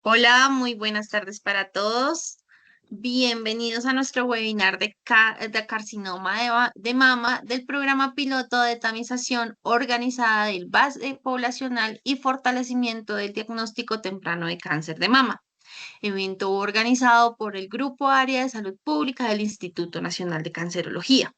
Hola, muy buenas tardes para todos. Bienvenidos a nuestro webinar de carcinoma de mama del programa piloto de tamización organizada del base poblacional y fortalecimiento del diagnóstico temprano de cáncer de mama. Evento organizado por el Grupo Área de Salud Pública del Instituto Nacional de Cancerología.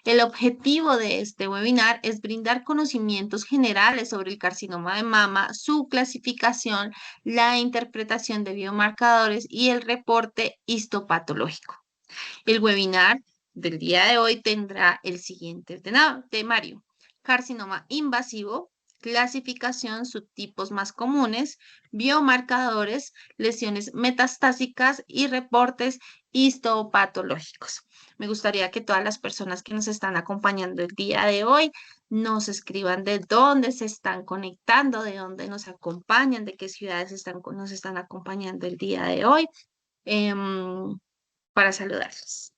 El objetivo de este webinar es brindar conocimientos generales sobre el carcinoma de mama, su clasificación, la interpretación de biomarcadores y el reporte histopatológico. El webinar del día de hoy tendrá el siguiente temario: carcinoma invasivo, clasificación, subtipos más comunes, biomarcadores, lesiones metastásicas y reportes histopatológicos. Me gustaría que todas las personas que nos están acompañando el día de hoy nos escriban de dónde se están conectando, de dónde nos acompañan, de qué ciudades nos están acompañando el día de hoy, para saludarlos.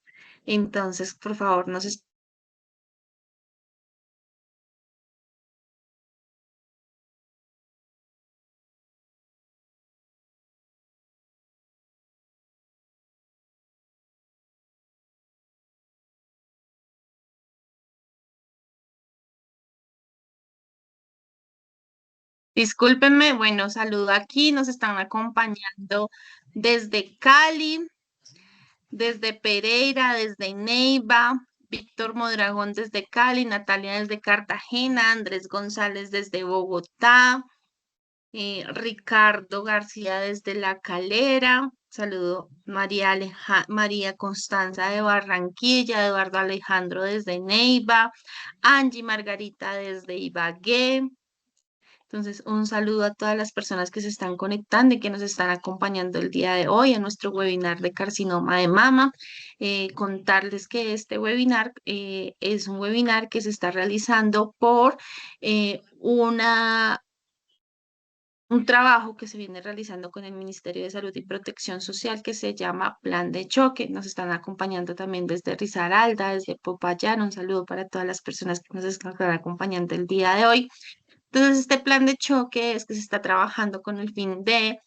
Entonces, por favor, discúlpenme. Bueno, saludo aquí, nos están acompañando desde Cali, desde Pereira, desde Neiva, Víctor Modragón desde Cali, Natalia desde Cartagena, Andrés González desde Bogotá, Ricardo García desde La Calera. Saludo María Constanza de Barranquilla, Eduardo Alejandro desde Neiva, Angie Margarita desde Ibagué. Entonces, un saludo a todas las personas que se están conectando y que nos están acompañando el día de hoy en nuestro webinar de carcinoma de mama. Contarles que este webinar es un webinar que se está realizando por un trabajo que se viene realizando con el Ministerio de Salud y Protección Social que se llama Plan de Choque. Nos están acompañando también desde Risaralda, desde Popayán. Un saludo para todas las personas que nos están acompañando el día de hoy. Entonces, este plan de choque es que se está trabajando con el fin de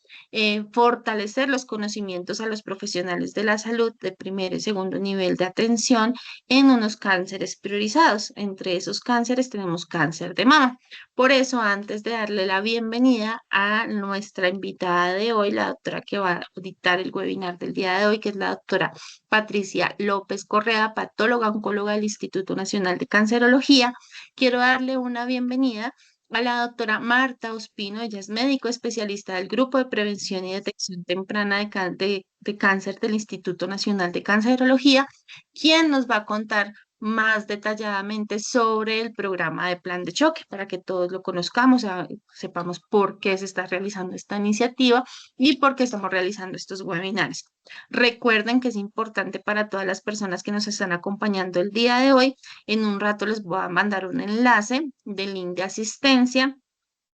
fortalecer los conocimientos a los profesionales de la salud de primer y segundo nivel de atención en unos cánceres priorizados. Entre esos cánceres tenemos cáncer de mama. Por eso, antes de darle la bienvenida a nuestra invitada de hoy, la doctora que va a dictar el webinar del día de hoy, que es la doctora Patricia López Correa, patóloga oncóloga del Instituto Nacional de Cancerología, quiero darle una bienvenida a la doctora Marta Ospino. Ella es médico especialista del Grupo de Prevención y Detección Temprana de Cáncer del Instituto Nacional de Cancerología, quien nos va a contar más detalladamente sobre el programa de plan de choque para que todos lo conozcamos, sepamos por qué se está realizando esta iniciativa y por qué estamos realizando estos webinars. Recuerden que es importante para todas las personas que nos están acompañando el día de hoy. En un rato les voy a mandar un enlace del link de asistencia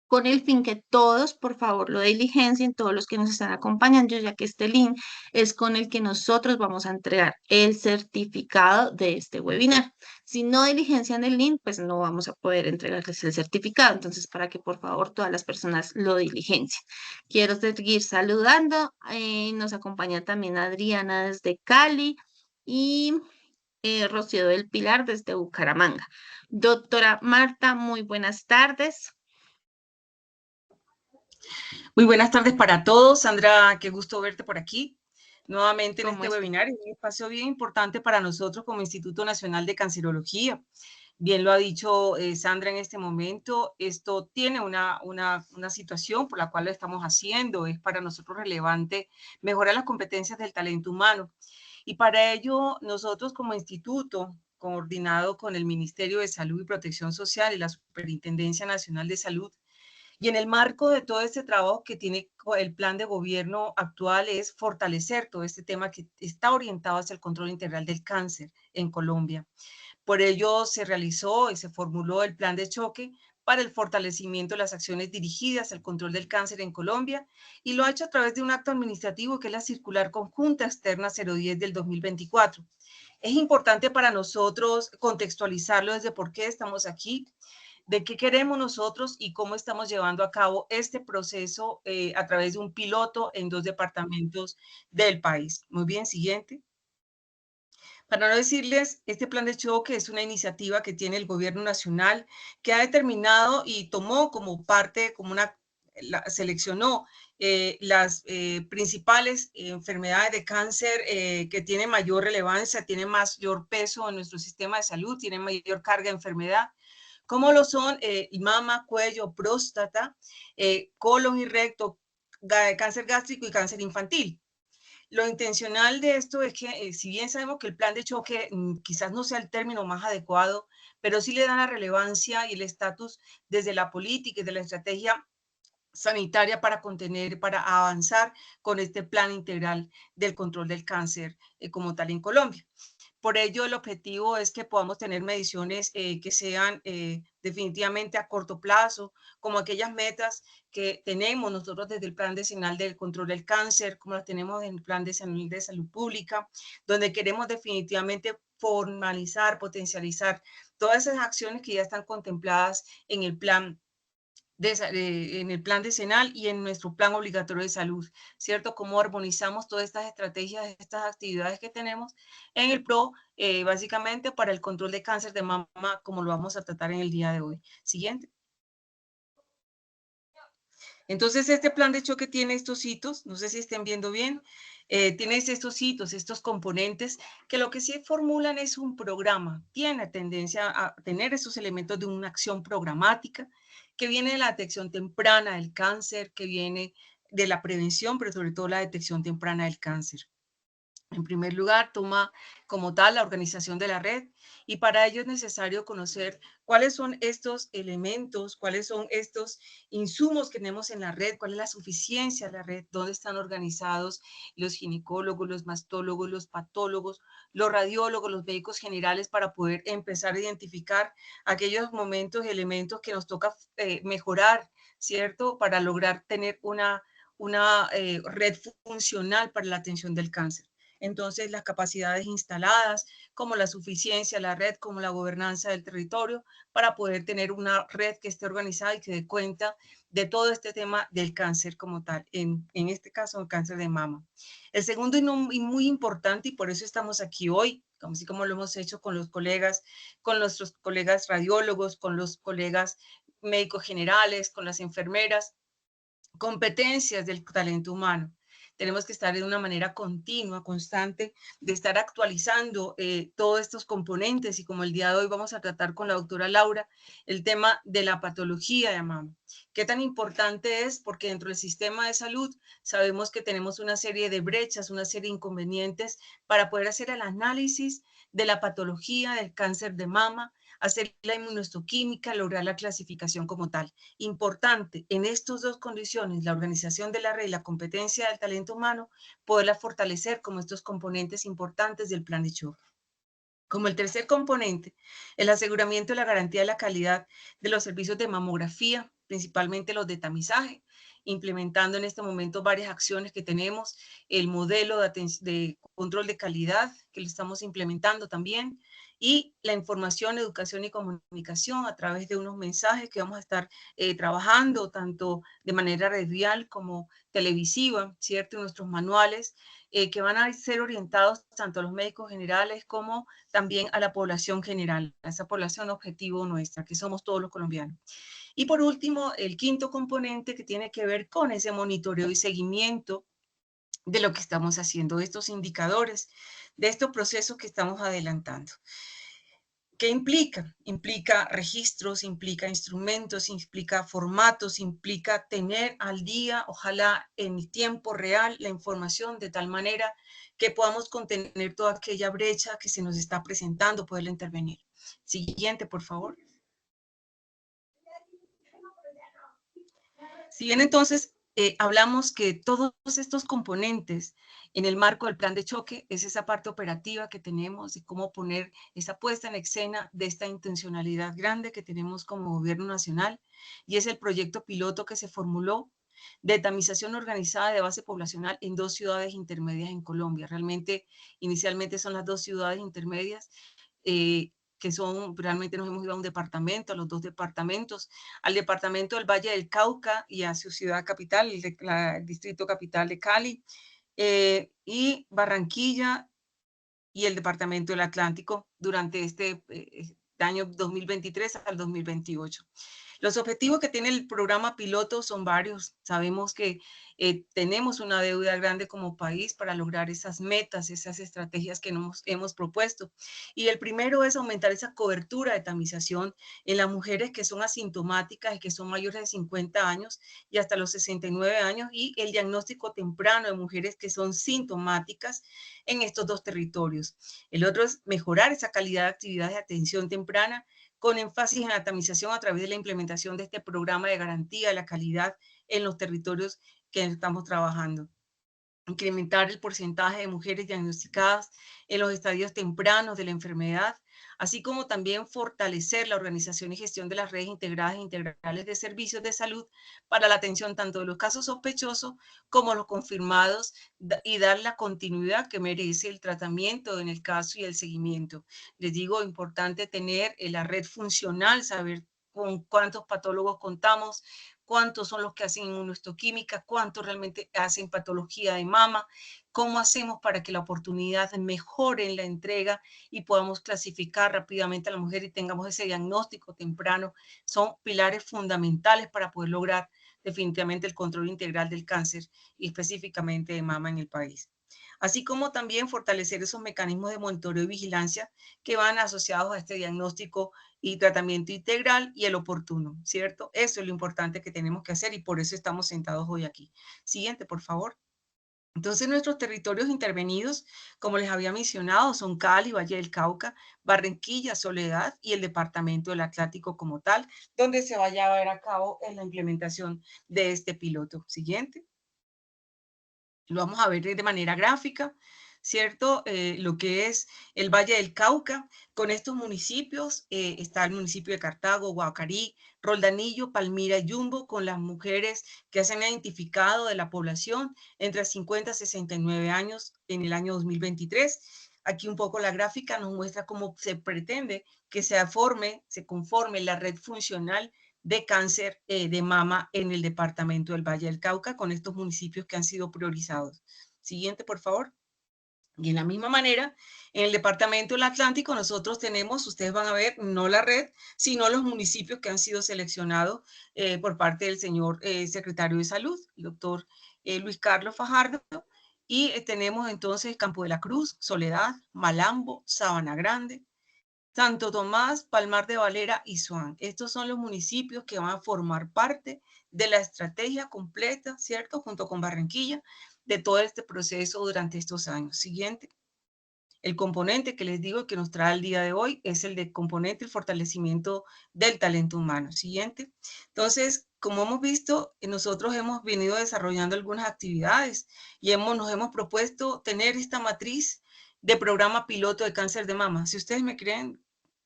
con el fin que todos, por favor, lo diligencien, todos los que nos están acompañando, ya que este link es con el que nosotros vamos a entregar el certificado de este webinar. Si no diligencian el link, pues no vamos a poder entregarles el certificado. Entonces, para que por favor todas las personas lo diligencien. Quiero seguir saludando. Nos acompaña también Adriana desde Cali y Rocío del Pilar desde Bucaramanga. Doctora Marta, muy buenas tardes. Muy buenas tardes para todos. Sandra, qué gusto verte por aquí nuevamente en ¿Cómo este está? webinar. Es un espacio bien importante para nosotros como Instituto Nacional de Cancerología. Bien lo ha dicho Sandra en este momento. Esto tiene una situación por la cual lo estamos haciendo. Es para nosotros relevante mejorar las competencias del talento humano. Y para ello, nosotros como instituto, coordinado con el Ministerio de Salud y Protección Social y la Superintendencia Nacional de Salud, y en el marco de todo este trabajo que tiene el plan de gobierno actual es fortalecer todo este tema que está orientado hacia el control integral del cáncer en Colombia. Por ello se realizó y se formuló el plan de choque para el fortalecimiento de las acciones dirigidas al control del cáncer en Colombia y lo ha hecho a través de un acto administrativo que es la Circular Conjunta Externa 010 del 2024. Es importante para nosotros contextualizarlo desde por qué estamos aquí. de qué queremos nosotros y cómo estamos llevando a cabo este proceso a través de un piloto en 2 departamentos del país. Muy bien, siguiente. Para no decirles, este plan de choque es una iniciativa que tiene el gobierno nacional que ha determinado y tomó como parte, seleccionó las principales enfermedades de cáncer que tienen mayor relevancia, tienen mayor peso en nuestro sistema de salud, tienen mayor carga de enfermedad, como lo son mama, cuello, próstata, colon y recto, cáncer gástrico y cáncer infantil. Lo intencional de esto es que, si bien sabemos que el plan de choque quizás no sea el término más adecuado, pero sí le da la relevancia y el estatus desde la política y de la estrategia sanitaria para contener, para avanzar con este plan integral del control del cáncer como tal en Colombia. Por ello, el objetivo es que podamos tener mediciones que sean definitivamente a corto plazo, como aquellas metas que tenemos nosotros desde el Plan Decenal del Control del Cáncer, como las tenemos en el Plan Decenal de Salud Pública, donde queremos definitivamente formalizar, potencializar todas esas acciones que ya están contempladas en el plan en el plan decenal y en nuestro plan obligatorio de salud, ¿cierto? Cómo armonizamos todas estas estrategias, estas actividades que tenemos en el PRO, básicamente para el control de cáncer de mama, como lo vamos a tratar en el día de hoy. Siguiente. Entonces, este plan de choque tiene estos hitos, no sé si estén viendo bien, tiene estos hitos, estos componentes, que lo que sí formulan es un programa, tiene tendencia a tener esos elementos de una acción programática, que viene de la detección temprana del cáncer, que viene de la prevención, pero sobre todo la detección temprana del cáncer. En primer lugar, toma como tal la organización de la red y para ello es necesario conocer cuáles son estos elementos, cuáles son estos insumos que tenemos en la red, cuál es la suficiencia de la red, dónde están organizados los ginecólogos, los mastólogos, los patólogos, los radiólogos, los médicos generales para poder empezar a identificar aquellos momentos y elementos que nos toca mejorar, ¿cierto? Para lograr tener una red funcional para la atención del cáncer. Entonces, las capacidades instaladas, como la suficiencia, la red, como la gobernanza del territorio, para poder tener una red que esté organizada y que dé cuenta de todo este tema del cáncer como tal, en este caso el cáncer de mama. El segundo y muy importante, y por eso estamos aquí hoy, así como lo hemos hecho con los colegas, con nuestros colegas radiólogos, con los colegas médicos generales, con las enfermeras, competencias del talento humano. Tenemos que estar de una manera continua, constante, de estar actualizando todos estos componentes y como el día de hoy vamos a tratar con la doctora Laura el tema de la patología de mama. ¿Qué tan importante es? Porque dentro del sistema de salud sabemos que tenemos una serie de brechas, una serie de inconvenientes para poder hacer el análisis de la patología del cáncer de mama, hacer la inmunohistoquímica, lograr la clasificación como tal. Importante en estas dos condiciones, la organización de la red y la competencia del talento humano, poderla fortalecer como estos componentes importantes del plan de choque. Como el tercer componente, el aseguramiento de la garantía de la calidad de los servicios de mamografía, principalmente los de tamizaje, implementando en este momento varias acciones que tenemos, el modelo de control de calidad que lo estamos implementando también, y la información, educación y comunicación a través de unos mensajes que vamos a estar trabajando tanto de manera radial como televisiva, ¿cierto? En nuestros manuales que van a ser orientados tanto a los médicos generales como también a la población general, a esa población objetivo nuestra, que somos todos los colombianos. Y por último, el quinto componente que tiene que ver con ese monitoreo y seguimiento de lo que estamos haciendo, de estos indicadores, de estos procesos que estamos adelantando. ¿Qué implica? Implica registros, implica instrumentos, implica formatos, implica tener al día, ojalá en tiempo real, la información de tal manera que podamos contener toda aquella brecha que se nos está presentando, poderla intervenir. Siguiente, por favor. Si bien entonces hablamos que todos estos componentes en el marco del plan de choque es esa parte operativa que tenemos y cómo poner esa puesta en escena de esta intencionalidad grande que tenemos como gobierno nacional y es el proyecto piloto que se formuló de tamización organizada de base poblacional en 2 ciudades intermedias en Colombia. Realmente, inicialmente son las 2 ciudades intermedias que son, realmente nos hemos ido a un departamento, a los 2 departamentos, al departamento del Valle del Cauca y a su ciudad capital, el distrito capital de Cali, y Barranquilla y el departamento del Atlántico durante este año 2023 al 2028. Los objetivos que tiene el programa piloto son varios. Sabemos que tenemos una deuda grande como país para lograr esas metas, esas estrategias que nos hemos propuesto. Y el primero es aumentar esa cobertura de tamización en las mujeres que son asintomáticas y que son mayores de 50 años y hasta los 69 años, y el diagnóstico temprano de mujeres que son sintomáticas en estos 2 territorios. El otro es mejorar esa calidad de actividades de atención temprana con énfasis en la tamización a través de la implementación de este programa de garantía de la calidad en los territorios que estamos trabajando. Incrementar el porcentaje de mujeres diagnosticadas en los estadios tempranos de la enfermedad, así como también fortalecer la organización y gestión de las redes integradas e integrales de servicios de salud para la atención tanto de los casos sospechosos como los confirmados y dar la continuidad que merece el tratamiento en el caso y el seguimiento. Les digo, importante tener la red funcional, saber con cuántos patólogos contamos, cuántos son los que hacen inmunohistoquímica, cuántos realmente hacen patología de mama, cómo hacemos para que la oportunidad mejore en la entrega y podamos clasificar rápidamente a la mujer y tengamos ese diagnóstico temprano. Son pilares fundamentales para poder lograr definitivamente el control integral del cáncer y específicamente de mama en el país. Así como también fortalecer esos mecanismos de monitoreo y vigilancia que van asociados a este diagnóstico y tratamiento integral y el oportuno, ¿cierto? Eso es lo importante que tenemos que hacer y por eso estamos sentados hoy aquí. Siguiente, por favor. Entonces, nuestros territorios intervenidos, como les había mencionado, son Cali, Valle del Cauca, Barranquilla, Soledad y el departamento del Atlántico como tal, donde se va a llevar a cabo en la implementación de este piloto. Siguiente. Lo vamos a ver de manera gráfica, ¿cierto? Lo que es el Valle del Cauca, con estos municipios, está el municipio de Cartago, Guacarí, Roldanillo, Palmira y Yumbo, con las mujeres que se han identificado de la población entre 50 y 69 años en el año 2023. Aquí un poco la gráfica nos muestra cómo se pretende que se conforme la red funcional de cáncer de mama en el departamento del Valle del Cauca con estos municipios que han sido priorizados. Siguiente, por favor. Y en la misma manera, en el departamento del Atlántico nosotros tenemos, ustedes van a ver, no la red, sino los municipios que han sido seleccionados por parte del señor secretario de Salud, el doctor Luis Carlos Fajardo. Y tenemos entonces Campo de la Cruz, Soledad, Malambo, Sabana Grande, Santo Tomás, Palmar de Valera y Suán. Estos son los municipios que van a formar parte de la estrategia completa, ¿cierto? Junto con Barranquilla, de todo este proceso durante estos años. Siguiente. El componente que les digo que nos trae el día de hoy es el de componente, el fortalecimiento del talento humano. Siguiente. Entonces, como hemos visto, nosotros hemos venido desarrollando algunas actividades y nos hemos propuesto tener esta matriz de programa piloto de cáncer de mama. Si ustedes me creen,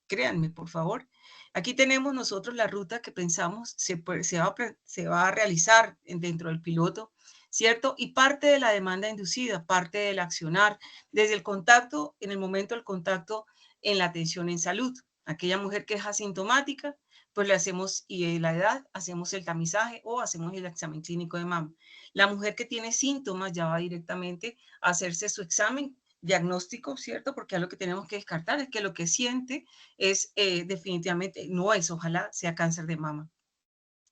créanme, por favor. Aquí tenemos nosotros la ruta que pensamos se va a realizar dentro del piloto, ¿cierto? Y parte de la demanda inducida, parte del accionar, desde el contacto, en el momento del contacto en la atención en salud. Aquella mujer que es asintomática, pues le hacemos, y la edad, hacemos el tamizaje o hacemos el examen clínico de mama. La mujer que tiene síntomas ya va directamente a hacerse su examen diagnóstico, ¿cierto? Porque es lo que tenemos que descartar, es que lo que siente es definitivamente, no es, ojalá sea cáncer de mama.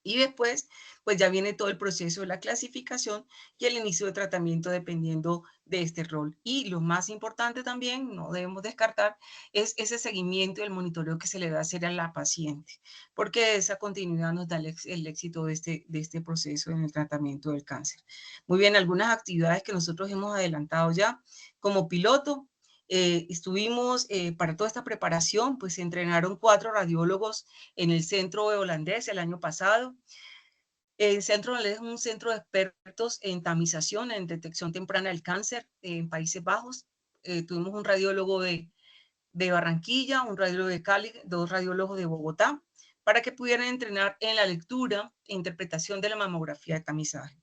Y después, pues ya viene todo el proceso de la clasificación y el inicio de tratamiento dependiendo de este rol. Y lo más importante también, no debemos descartar, es ese seguimiento y el monitoreo que se le va a hacer a la paciente, porque esa continuidad nos da el éxito de este proceso en el tratamiento del cáncer. Muy bien, algunas actividades que nosotros hemos adelantado ya como piloto. Estuvimos para toda esta preparación, pues se entrenaron 4 radiólogos en el centro holandés el año pasado. El centro holandés es un centro de expertos en tamización, en detección temprana del cáncer en Países Bajos. Tuvimos un radiólogo de Barranquilla, un radiólogo de Cali, 2 radiólogos de Bogotá, para que pudieran entrenar en la lectura e interpretación de la mamografía de tamizaje.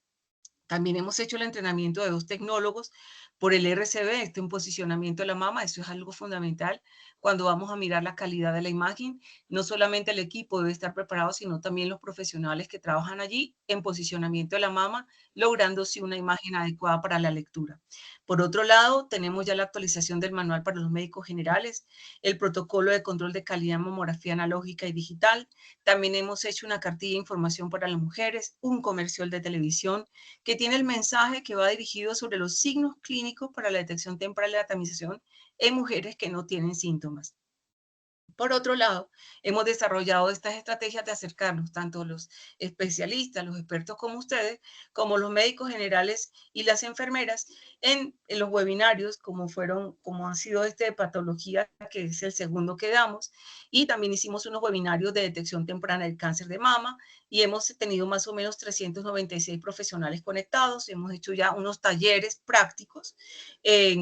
También hemos hecho el entrenamiento de 2 tecnólogos por el RCB, en posicionamiento de la mama. Eso es algo fundamental cuando vamos a mirar la calidad de la imagen. No solamente el equipo debe estar preparado, sino también los profesionales que trabajan allí en posicionamiento de la mama, logrando sí una imagen adecuada para la lectura. Por otro lado, tenemos ya la actualización del manual para los médicos generales, el protocolo de control de calidad en mamografía analógica y digital. También hemos hecho una cartilla de información para las mujeres, un comercial de televisión que tiene el mensaje que va dirigido sobre los signos clínicos para la detección temprana de la tamización en mujeres que no tienen síntomas. Por otro lado, hemos desarrollado estas estrategias de acercarnos tanto los especialistas, los expertos como ustedes, como los médicos generales y las enfermeras en los webinarios, como han sido este de patología, que es el segundo que damos, y también hicimos unos webinarios de detección temprana del cáncer de mama y hemos tenido más o menos 396 profesionales conectados. Hemos hecho ya unos talleres prácticos,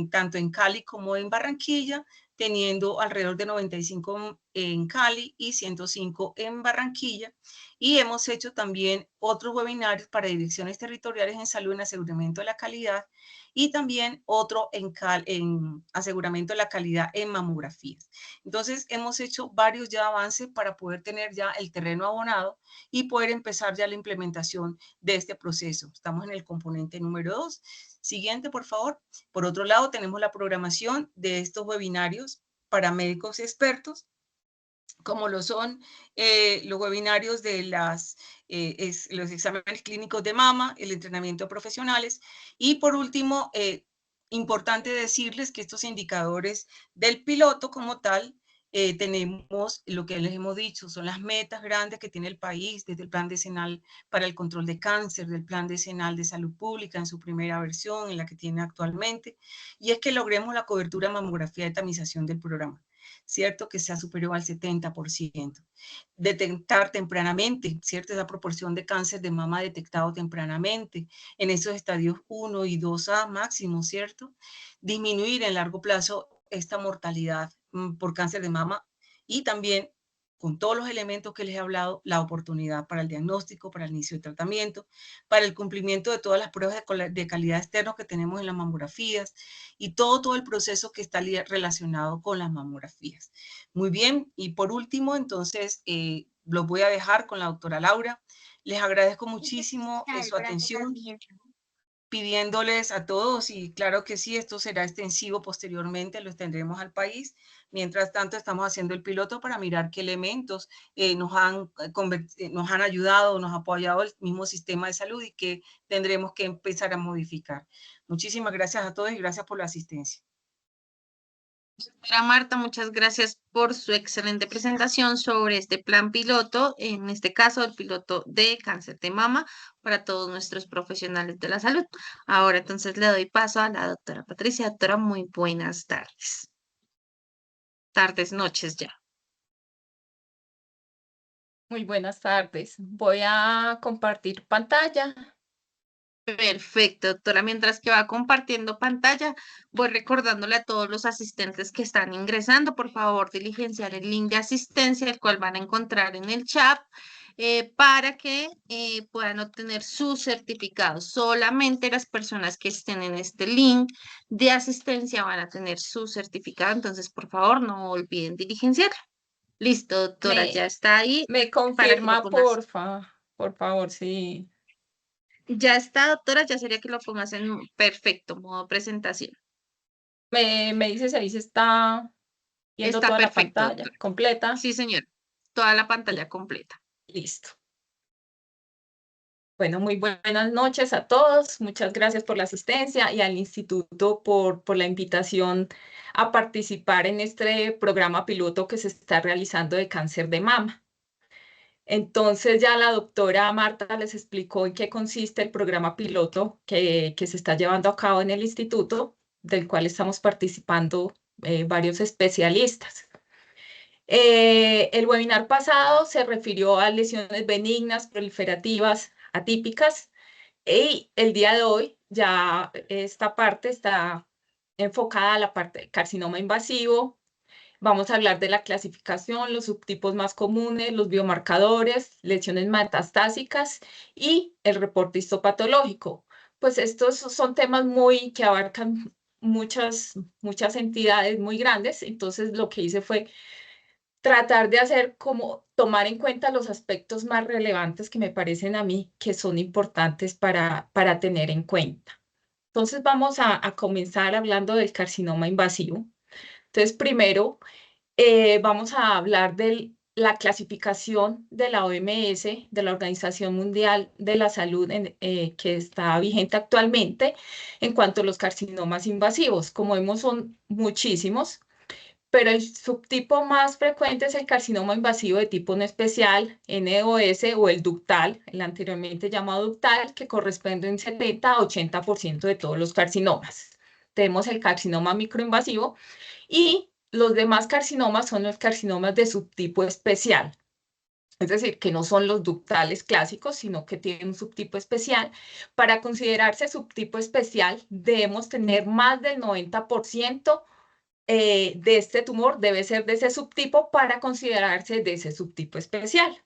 tanto en Cali como en Barranquilla, teniendo alrededor de 95 en Cali y 105 en Barranquilla. Y hemos hecho también otros webinarios para direcciones territoriales en salud en aseguramiento de la calidad y también otro en aseguramiento de la calidad en mamografías. Entonces, hemos hecho varios ya avances para poder tener ya el terreno abonado y poder empezar ya la implementación de este proceso. Estamos en el componente número 2. Siguiente, por favor. Por otro lado, tenemos la programación de estos webinarios para médicos expertos, como lo son los webinarios de los exámenes clínicos de mama, el entrenamiento de profesionales. Y por último, importante decirles que estos indicadores del piloto como tal, tenemos lo que les hemos dicho, son las metas grandes que tiene el país desde el Plan Decenal para el Control de Cáncer, del Plan Decenal de Salud Pública en su primera versión, en la que tiene actualmente, y es que logremos la cobertura de mamografía de tamización del programa, ¿cierto? Que sea superior al 70%. Detectar tempranamente, ¿cierto? Esa proporción de cáncer de mama detectado tempranamente en esos estadios 1 y 2A máximo, ¿cierto? Disminuir en largo plazo esta mortalidad por cáncer de mama y también con todos los elementos que les he hablado, la oportunidad para el diagnóstico, para el inicio de tratamiento, para el cumplimiento de todas las pruebas de calidad externos que tenemos en las mamografías y todo el proceso que está relacionado con las mamografías. Muy bien, y por último, entonces, los voy a dejar con la doctora Laura. Les agradezco muchísimo su atención, pidiéndoles a todos, y claro que sí, esto será extensivo posteriormente, lo extendremos al país. Mientras tanto, estamos haciendo el piloto para mirar qué elementos nos han ayudado, nos ha apoyado el mismo sistema de salud y que tendremos que empezar a modificar. Muchísimas gracias a todos y gracias por la asistencia. Doctora Marta, muchas gracias por su excelente presentación sobre este plan piloto, en este caso el piloto de cáncer de mama para todos nuestros profesionales de la salud. Ahora entonces le doy paso a la doctora Patricia. Doctora, muy buenas tardes. Tardes, noches ya. Muy buenas tardes. Voy a compartir pantalla. Perfecto, doctora. Mientras que va compartiendo pantalla, voy recordándole a todos los asistentes que están ingresando, por favor, diligenciar el link de asistencia, el cual van a encontrar en el chat, para que puedan obtener su certificado. Solamente las personas que estén en este link de asistencia van a tener su certificado, entonces, por favor, no olviden diligenciar. Listo, doctora, ya está ahí Me para que lo confirma, pongas. por favor, sí. Ya está, doctora, ya sería que lo pongas en perfecto modo presentación. Me dice si ahí se está viendo Está toda la perfecto, pantalla doctora. completa. Sí, señor. Toda la Li- pantalla completa. Listo. Bueno, muy buenas noches a todos. Muchas gracias por la asistencia y al instituto por la invitación a participar en este programa piloto que se está realizando de cáncer de mama. Entonces ya la doctora Marta les explicó en qué consiste el programa piloto que se está llevando a cabo en el instituto, del cual estamos participando varios especialistas. El webinar pasado se refirió a lesiones benignas, proliferativas, atípicas, y el día de hoy ya esta parte está enfocada a la parte de carcinoma invasivo. Vamos a hablar de la clasificación, los subtipos más comunes, los biomarcadores, lesiones metastásicas y el reporte histopatológico. pues estos son temas que abarcan muchas entidades muy grandes. Entonces lo que hice fue tratar de hacer como tomar en cuenta los aspectos más relevantes que me parecen a mí que son importantes para tener en cuenta. Entonces vamos a comenzar hablando del carcinoma invasivo. Entonces primero vamos a hablar de la clasificación de la OMS, de la Organización Mundial de la Salud, que está vigente actualmente en cuanto a los carcinomas invasivos. Como vemos, son muchísimos, pero el subtipo más frecuente es el carcinoma invasivo de tipo no especial, NOS, o el ductal, el anteriormente llamado ductal, que corresponde en 70 a 80% de todos los carcinomas. Tenemos el carcinoma microinvasivo y los demás carcinomas son los carcinomas de subtipo especial. Es decir, que no son los ductales clásicos, sino que tienen un subtipo especial. Para considerarse subtipo especial, debemos tener más del 90% de este tumor debe ser de ese subtipo para considerarse de ese subtipo especial.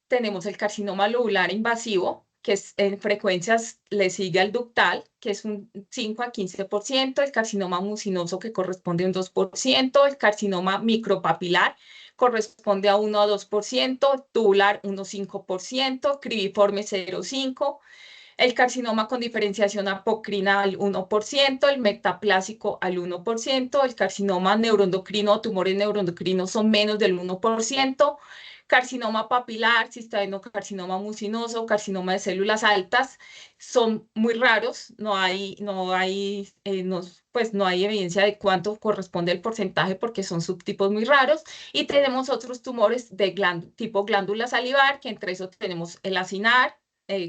Tenemos el carcinoma lobular invasivo, que en frecuencias le sigue al ductal, que es un 5 a 15%, el carcinoma mucinoso, que corresponde a un 2%, el carcinoma micropapilar corresponde a 1 a 2%, tubular 1,5%, cribiforme 0,5%, el carcinoma con diferenciación apocrina al 1%, el metaplásico al 1%, el carcinoma neuroendocrino o tumores neuroendocrinos son menos del 1%, carcinoma papilar, cistadenocarcinoma mucinoso, carcinoma de células altas, son muy raros, pues no hay evidencia de cuánto corresponde el porcentaje porque son subtipos muy raros, y tenemos otros tumores de tipo glándula salivar, que entre esos tenemos el acinar,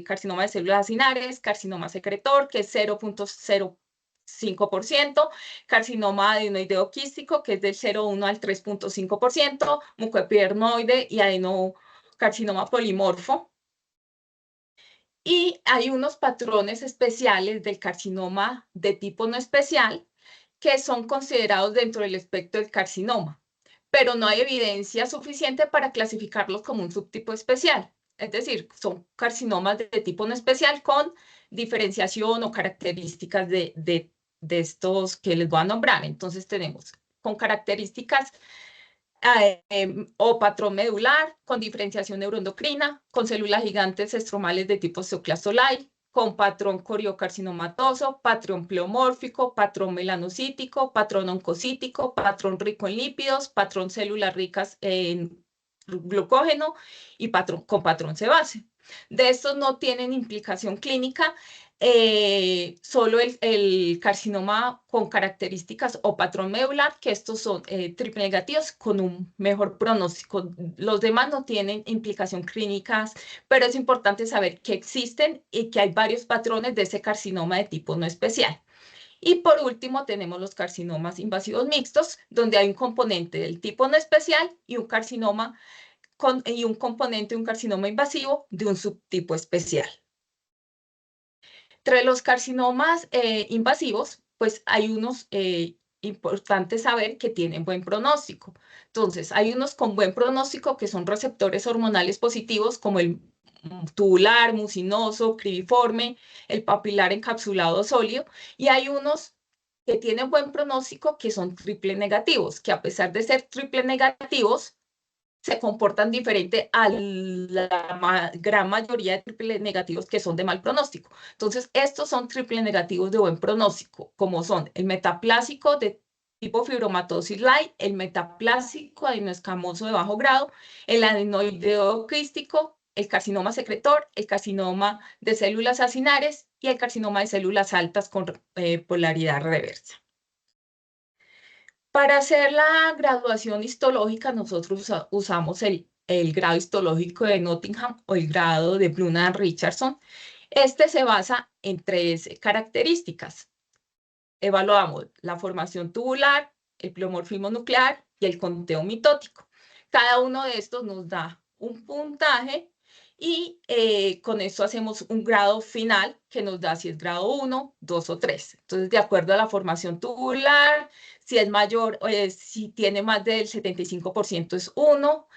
carcinoma de células acinares, carcinoma secretor, que es 0,05%, carcinoma adenoideo quístico, que es del 0,1 al 3,5%, mucoepidermoide y adenocarcinoma polimorfo. Y hay unos patrones especiales del carcinoma de tipo no especial que son considerados dentro del espectro del carcinoma, pero no hay evidencia suficiente para clasificarlos como un subtipo especial. Es decir, son carcinomas de tipo no especial con diferenciación o características de estos que les voy a nombrar. Entonces tenemos con características o patrón medular, con diferenciación neuroendocrina, con células gigantes estromales de tipo osteoclastolite, con patrón coriocarcinomatoso, patrón pleomórfico, patrón melanocítico, patrón oncocítico, patrón rico en lípidos, patrón células ricas en glucógeno y con patrón sebáceo. De estos no tienen implicación clínica, solo el carcinoma con características o patrón medular, que estos son triple negativos con un mejor pronóstico. Los demás no tienen implicación clínicas, pero es importante saber que existen y que hay varios patrones de ese carcinoma de tipo no especial. Y por último tenemos los carcinomas invasivos mixtos, donde hay un componente del tipo no especial y un carcinoma y un componente, un carcinoma invasivo de un subtipo especial. Entre los carcinomas invasivos, pues hay unos importantes saber que tienen buen pronóstico. Entonces, hay unos con buen pronóstico que son receptores hormonales positivos, como el tubular, mucinoso, cribiforme, el papilar encapsulado sólido, y hay unos que tienen buen pronóstico que son triple negativos, que a pesar de ser triple negativos, se comportan diferente a la gran mayoría de triple negativos que son de mal pronóstico. Entonces, estos son triple negativos de buen pronóstico, como son el metaplásico de tipo fibromatosis light, el metaplásico adenoescamoso de bajo grado, el adenoideo quístico, el carcinoma secretor, el carcinoma de células acinares y el carcinoma de células altas con polaridad reversa. Para hacer la graduación histológica, nosotros usamos el grado histológico de Nottingham o el grado de Blunan-Richardson. Este se basa en 3 características. Evaluamos la formación tubular, el pleomorfismo nuclear y el conteo mitótico. Cada uno de estos nos da un puntaje y con esto hacemos un grado final que nos da si es grado 1, 2 o 3. Entonces, de acuerdo a la formación tubular, si es mayor, si tiene más del 75% es 1,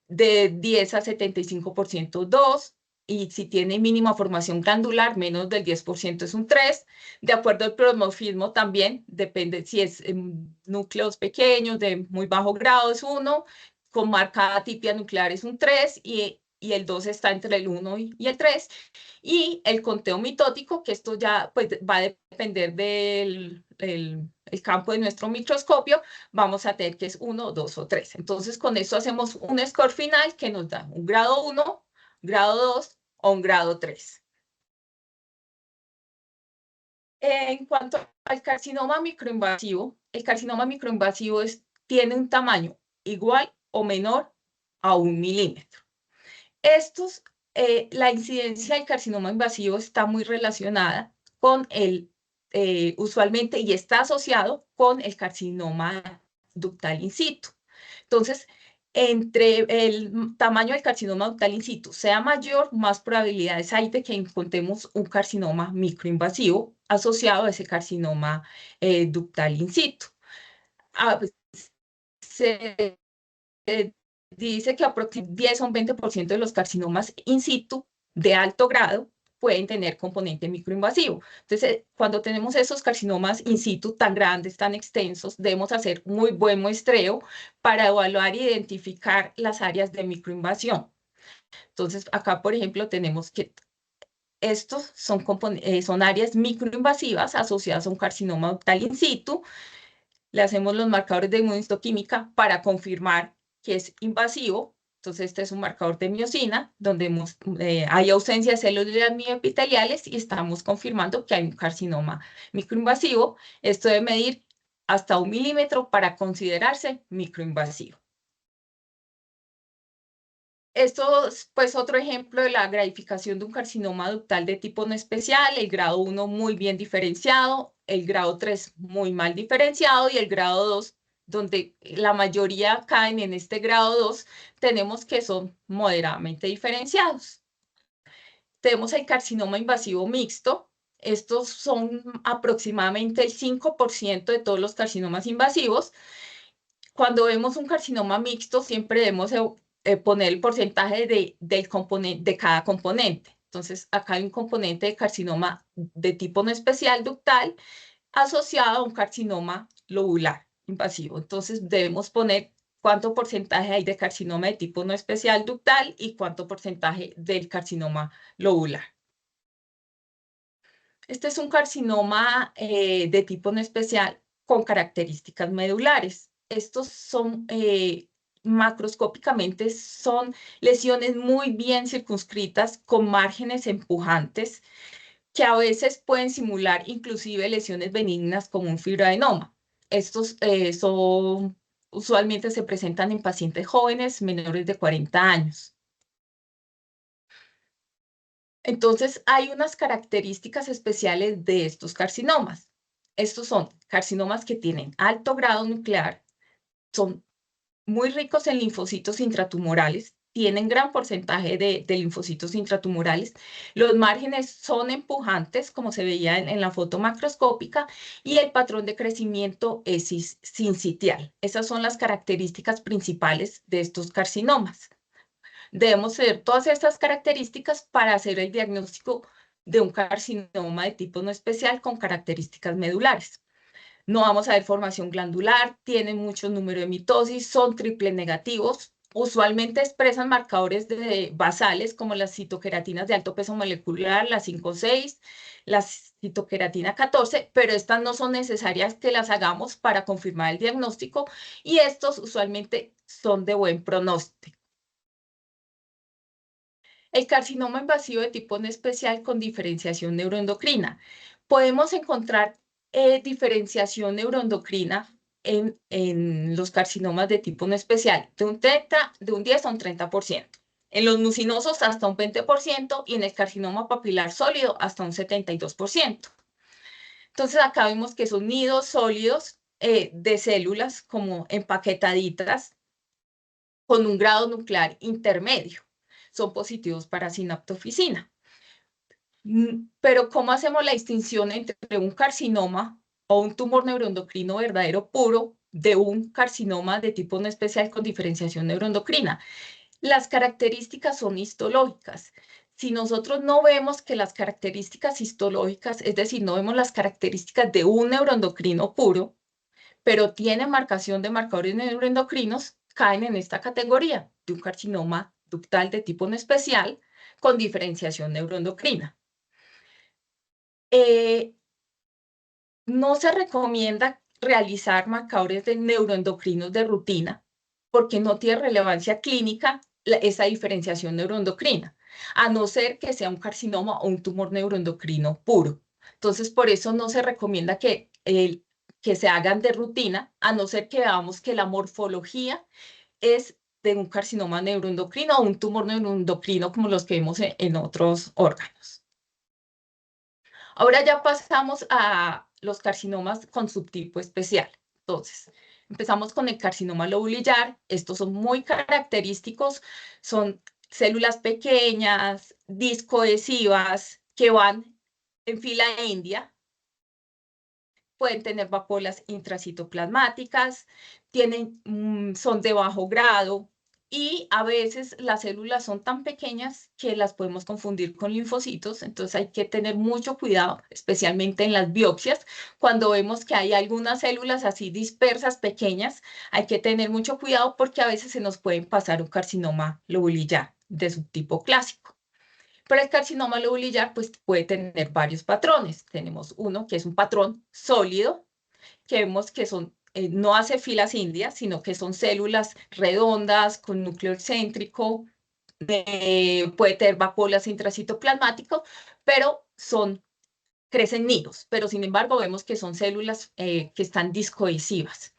de 10 a 75% 2, y si tiene mínima formación glandular, menos del 10% es un 3. De acuerdo al pleomorfismo también, depende si es núcleos pequeños de muy bajo grado es 1, con marcada atipia nuclear es un 3 y el 2 está entre el 1 y el 3. Y el conteo mitótico, que esto ya pues, va a depender del el campo de nuestro microscopio, vamos a tener que es 1, 2 o 3. Entonces, con esto hacemos un score final que nos da un grado 1, grado 2 o un grado 3. En cuanto al carcinoma microinvasivo, el carcinoma microinvasivo tiene un tamaño igual o menor a 1 milímetro. La incidencia del carcinoma invasivo está muy relacionada con usualmente, y está asociado con el carcinoma ductal in situ. Entonces, entre el tamaño del carcinoma ductal in situ sea mayor, más probabilidades hay de que encontremos un carcinoma microinvasivo asociado a ese carcinoma ductal in situ. Se dice que aproximadamente 10 o un 20% de los carcinomas in situ de alto grado pueden tener componente microinvasivo. Entonces, cuando tenemos esos carcinomas in situ tan grandes, tan extensos, debemos hacer muy buen muestreo para evaluar e identificar las áreas de microinvasión. Entonces, acá, por ejemplo, tenemos que estos son áreas microinvasivas asociadas a un carcinoma ductal in situ. Le hacemos los marcadores de inmunohistoquímica para confirmar que es invasivo. Entonces, este es un marcador de miosina, donde hay ausencia de células mioepiteliales y estamos confirmando que hay un carcinoma microinvasivo. Esto debe medir hasta 1 milímetro para considerarse microinvasivo. Esto es pues otro ejemplo de la gradificación de un carcinoma ductal de tipo no especial, el grado 1 muy bien diferenciado, el grado 3 muy mal diferenciado y el grado 2, donde la mayoría caen en este grado 2, tenemos que son moderadamente diferenciados. Tenemos el carcinoma invasivo mixto. Estos son aproximadamente el 5% de todos los carcinomas invasivos. Cuando vemos un carcinoma mixto, siempre debemos poner el porcentaje de cada componente. Entonces, acá hay un componente de carcinoma de tipo no especial ductal asociado a un carcinoma lobular invasivo. Entonces, debemos poner cuánto porcentaje hay de carcinoma de tipo no especial ductal y cuánto porcentaje del carcinoma lobular. Este es un carcinoma de tipo no especial con características medulares. Estos son macroscópicamente son lesiones muy bien circunscritas con márgenes empujantes que a veces pueden simular inclusive lesiones benignas como un fibroadenoma. Estos usualmente se presentan en pacientes jóvenes menores de 40 años. Entonces, hay unas características especiales de estos carcinomas. Estos son carcinomas que tienen alto grado nuclear, son muy ricos en linfocitos intratumorales, tienen gran porcentaje de linfocitos intratumorales, los márgenes son empujantes, como se veía en la foto macroscópica, y el patrón de crecimiento es sincitial. Esas son las características principales de estos carcinomas. Debemos tener todas estas características para hacer el diagnóstico de un carcinoma de tipo no especial con características medulares. No vamos a ver formación glandular, tienen mucho número de mitosis, son triple negativos, usualmente expresan marcadores basales como las citoqueratinas de alto peso molecular, la 5-6, la citoqueratina 14, pero estas no son necesarias que las hagamos para confirmar el diagnóstico y estos usualmente son de buen pronóstico. El carcinoma invasivo de tipo no especial con diferenciación neuroendocrina. Podemos encontrar diferenciación neuroendocrina en los carcinomas de tipo no especial, de un 10 a un 30%. En los mucinosos hasta un 20% y en el carcinoma papilar sólido hasta un 72%. Entonces acá vemos que son nidos sólidos de células como empaquetaditas con un grado nuclear intermedio. Son positivos para sinaptofisina. Pero ¿cómo hacemos la distinción entre un carcinoma o un tumor neuroendocrino verdadero puro de un carcinoma de tipo no especial con diferenciación neuroendocrina? Las características son histológicas. si nosotros no vemos que las características histológicas, es decir, no vemos las características de un neuroendocrino puro, pero tiene marcación de marcadores neuroendocrinos, caen en esta categoría de un carcinoma ductal de tipo no especial con diferenciación neuroendocrina. No se recomienda realizar marcadores de neuroendocrinos de rutina porque no tiene relevancia clínica esa diferenciación neuroendocrina, a no ser que sea un carcinoma o un tumor neuroendocrino puro. Entonces, por eso no se recomienda que se hagan de rutina, a no ser que veamos que la morfología es de un carcinoma neuroendocrino o un tumor neuroendocrino como los que vemos en otros órganos. Ahora ya pasamos a los carcinomas con subtipo especial. Entonces, empezamos con el carcinoma lobulillar. Estos son muy característicos, son células pequeñas, discoadhesivas, que van en fila india. Pueden tener vacuolas intracitoplasmáticas, son de bajo grado, y a veces las células son tan pequeñas que las podemos confundir con linfocitos, entonces hay que tener mucho cuidado, especialmente en las biopsias. Cuando vemos que hay algunas células así dispersas, pequeñas, hay que tener mucho cuidado porque a veces se nos pueden pasar un carcinoma lobulillar de subtipo clásico. Pero el carcinoma lobulillar pues, puede tener varios patrones. Tenemos uno que es un patrón sólido, que vemos que no hace filas indias, sino que son células redondas con núcleo excéntrico, puede tener vacuolas intracitoplasmático, pero crecen nidos, pero sin embargo vemos que son células que están discoadhesivas.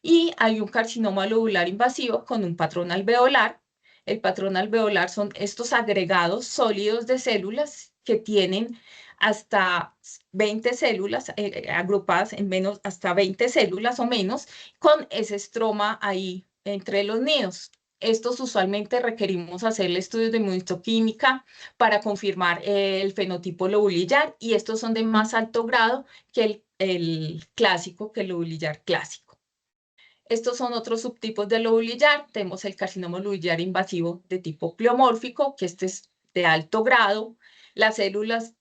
Y hay un carcinoma lobular invasivo con un patrón alveolar. El patrón alveolar son estos agregados sólidos de células que tienen hasta 20 células agrupadas en hasta 20 células o menos, con ese estroma ahí entre los nidos. Estos usualmente requerimos hacerle estudios de inmunohistoquímica para confirmar el fenotipo lobulillar, y estos son de más alto grado que el clásico, que el lobulillar clásico. Estos son otros subtipos de lobulillar. Tenemos el carcinoma lobulillar invasivo de tipo pleomórfico, que este es de alto grado. Las células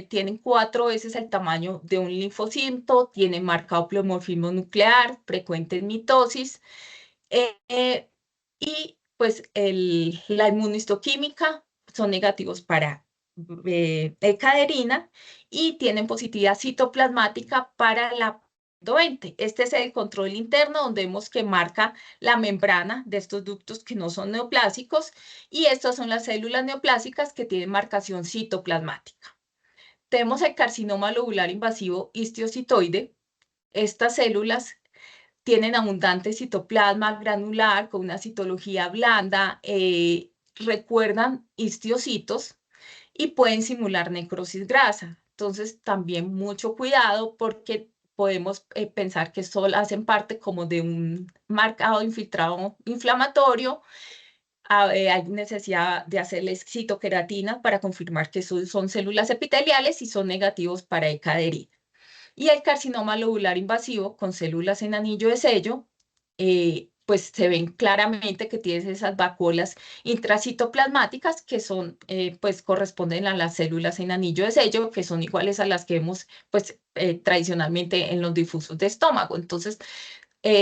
tienen 4 veces el tamaño de un linfocito, tienen marcado pleomorfismo nuclear, frecuente en mitosis. Y pues la inmunohistoquímica son negativos para caderina y tienen positividad citoplasmática para la 20. Este es el control interno, donde vemos que marca la membrana de estos ductos que no son neoplásicos, y estas son las células neoplásicas que tienen marcación citoplasmática. Tenemos el carcinoma lobular invasivo histiocitoide. Estas células tienen abundante citoplasma granular con una citología blanda, recuerdan histiocitos y pueden simular necrosis grasa. Entonces, también mucho cuidado porque podemos pensar que solo hacen parte como de un marcado infiltrado inflamatorio. Hay necesidad de hacerles citoqueratina para confirmar que son células epiteliales y son negativos para ecaderina. Y el carcinoma lobular invasivo con células en anillo de sello, pues se ven claramente que tienes esas vacuolas intracitoplasmáticas que pues corresponden a las células en anillo de sello, que son iguales a las que vemos pues tradicionalmente en los difusos de estómago. Entonces,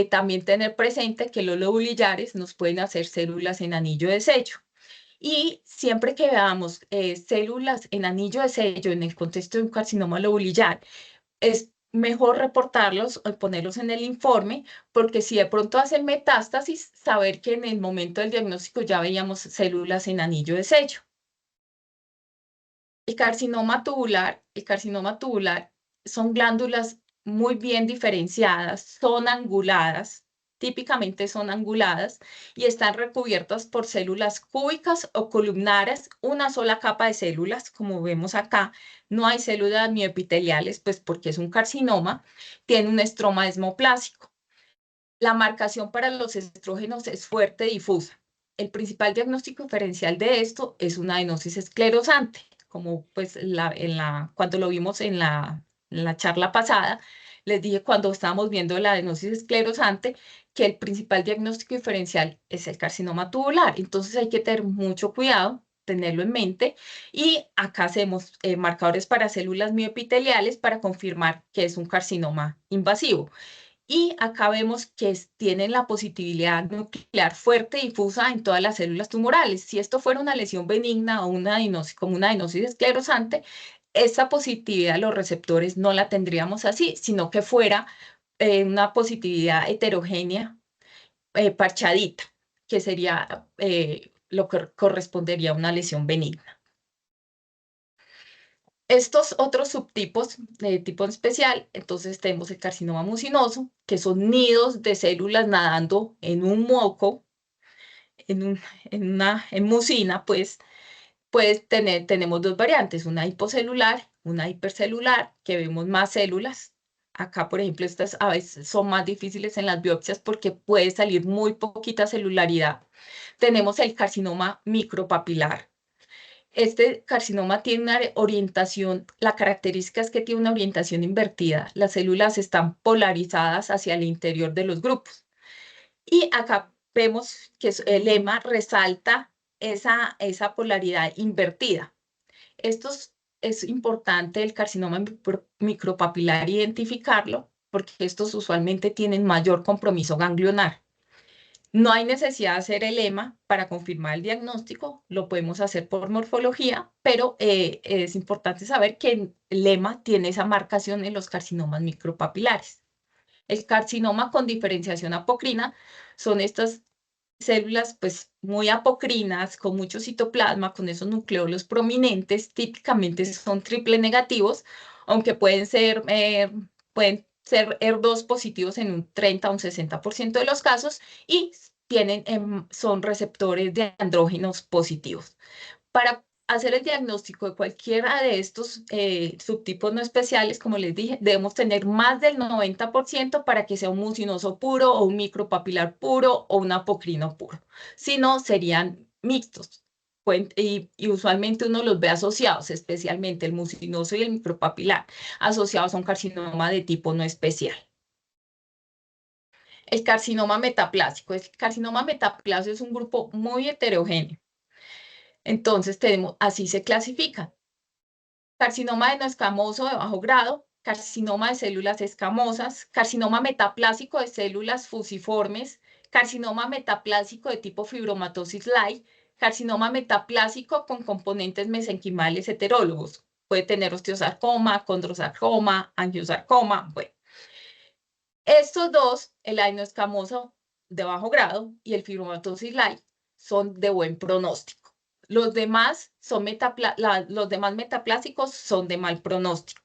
también tener presente que los lobulillares nos pueden hacer células en anillo de sello. Y siempre que veamos células en anillo de sello en el contexto de un carcinoma lobulillar, es mejor reportarlos o ponerlos en el informe, porque si de pronto hacen metástasis, saber que en el momento del diagnóstico ya veíamos células en anillo de sello. El carcinoma tubular son glándulas muy bien diferenciadas, son anguladas, típicamente son anguladas, y están recubiertas por células cúbicas o columnares, una sola capa de células, como vemos acá. No hay células mioepiteliales, pues porque es un carcinoma, tiene un estroma desmoplásico. La marcación para los estrógenos es fuerte y difusa. El principal diagnóstico diferencial de esto es una adenosis esclerosante, como pues cuando lo vimos en la charla pasada. Les dije cuando estábamos viendo la adenosis esclerosante que el principal diagnóstico diferencial es el carcinoma tubular. Entonces hay que tener mucho cuidado tenerlo en mente. Y acá hacemos marcadores para células mioepiteliales para confirmar que es un carcinoma invasivo. Y acá vemos que tienen la positividad nuclear fuerte y difusa en todas las células tumorales. Si esto fuera una lesión benigna o una adenosis, como una adenosis esclerosante, esa positividad de los receptores no la tendríamos así, sino que fuera una positividad heterogénea, parchadita, que sería lo que correspondería a una lesión benigna. Estos otros subtipos de tipo especial, entonces tenemos el carcinoma mucinoso, que son nidos de células nadando en un moco, en mucina, pues tenemos dos variantes, una hipocelular, una hipercelular, que vemos más células. Acá, por ejemplo, estas a veces son más difíciles en las biopsias porque puede salir muy poquita celularidad. Tenemos el carcinoma micropapilar. Este carcinoma tiene una orientación, la característica es que tiene una orientación invertida. Las células están polarizadas hacia el interior de los grupos. Y acá vemos que el lema resalta esa polaridad invertida. Es importante el carcinoma micropapilar identificarlo porque estos usualmente tienen mayor compromiso ganglionar. No hay necesidad de hacer el EMA para confirmar el diagnóstico, lo podemos hacer por morfología, pero es importante saber que el EMA tiene esa marcación en los carcinomas micropapilares. El carcinoma con diferenciación apocrina son estas células pues muy apocrinas, con mucho citoplasma, con esos nucleolos prominentes, típicamente son triple negativos, aunque pueden ser ER2 positivos en un 30 a un 60% de los casos y son receptores de andrógenos positivos. Para hacer el diagnóstico de cualquiera de estos subtipos no especiales, como les dije, debemos tener más del 90% para que sea un mucinoso puro o un micropapilar puro o un apocrino puro. Si no, serían mixtos. Y usualmente uno los ve asociados, especialmente el mucinoso y el micropapilar, asociados a un carcinoma de tipo no especial. El carcinoma metaplásico. El carcinoma metaplásico es un grupo muy heterogéneo. Entonces, así se clasifican. Carcinoma de no escamoso de bajo grado, carcinoma de células escamosas, carcinoma metaplásico de células fusiformes, carcinoma metaplásico de tipo fibromatosis light, carcinoma metaplásico con componentes mesenquimales heterólogos. Puede tener osteosarcoma, condrosarcoma, angiosarcoma, bueno. Estos dos, el adenoescamoso de bajo grado y el fibromatosis light, son de buen pronóstico. Los demás metaplásicos son de mal pronóstico.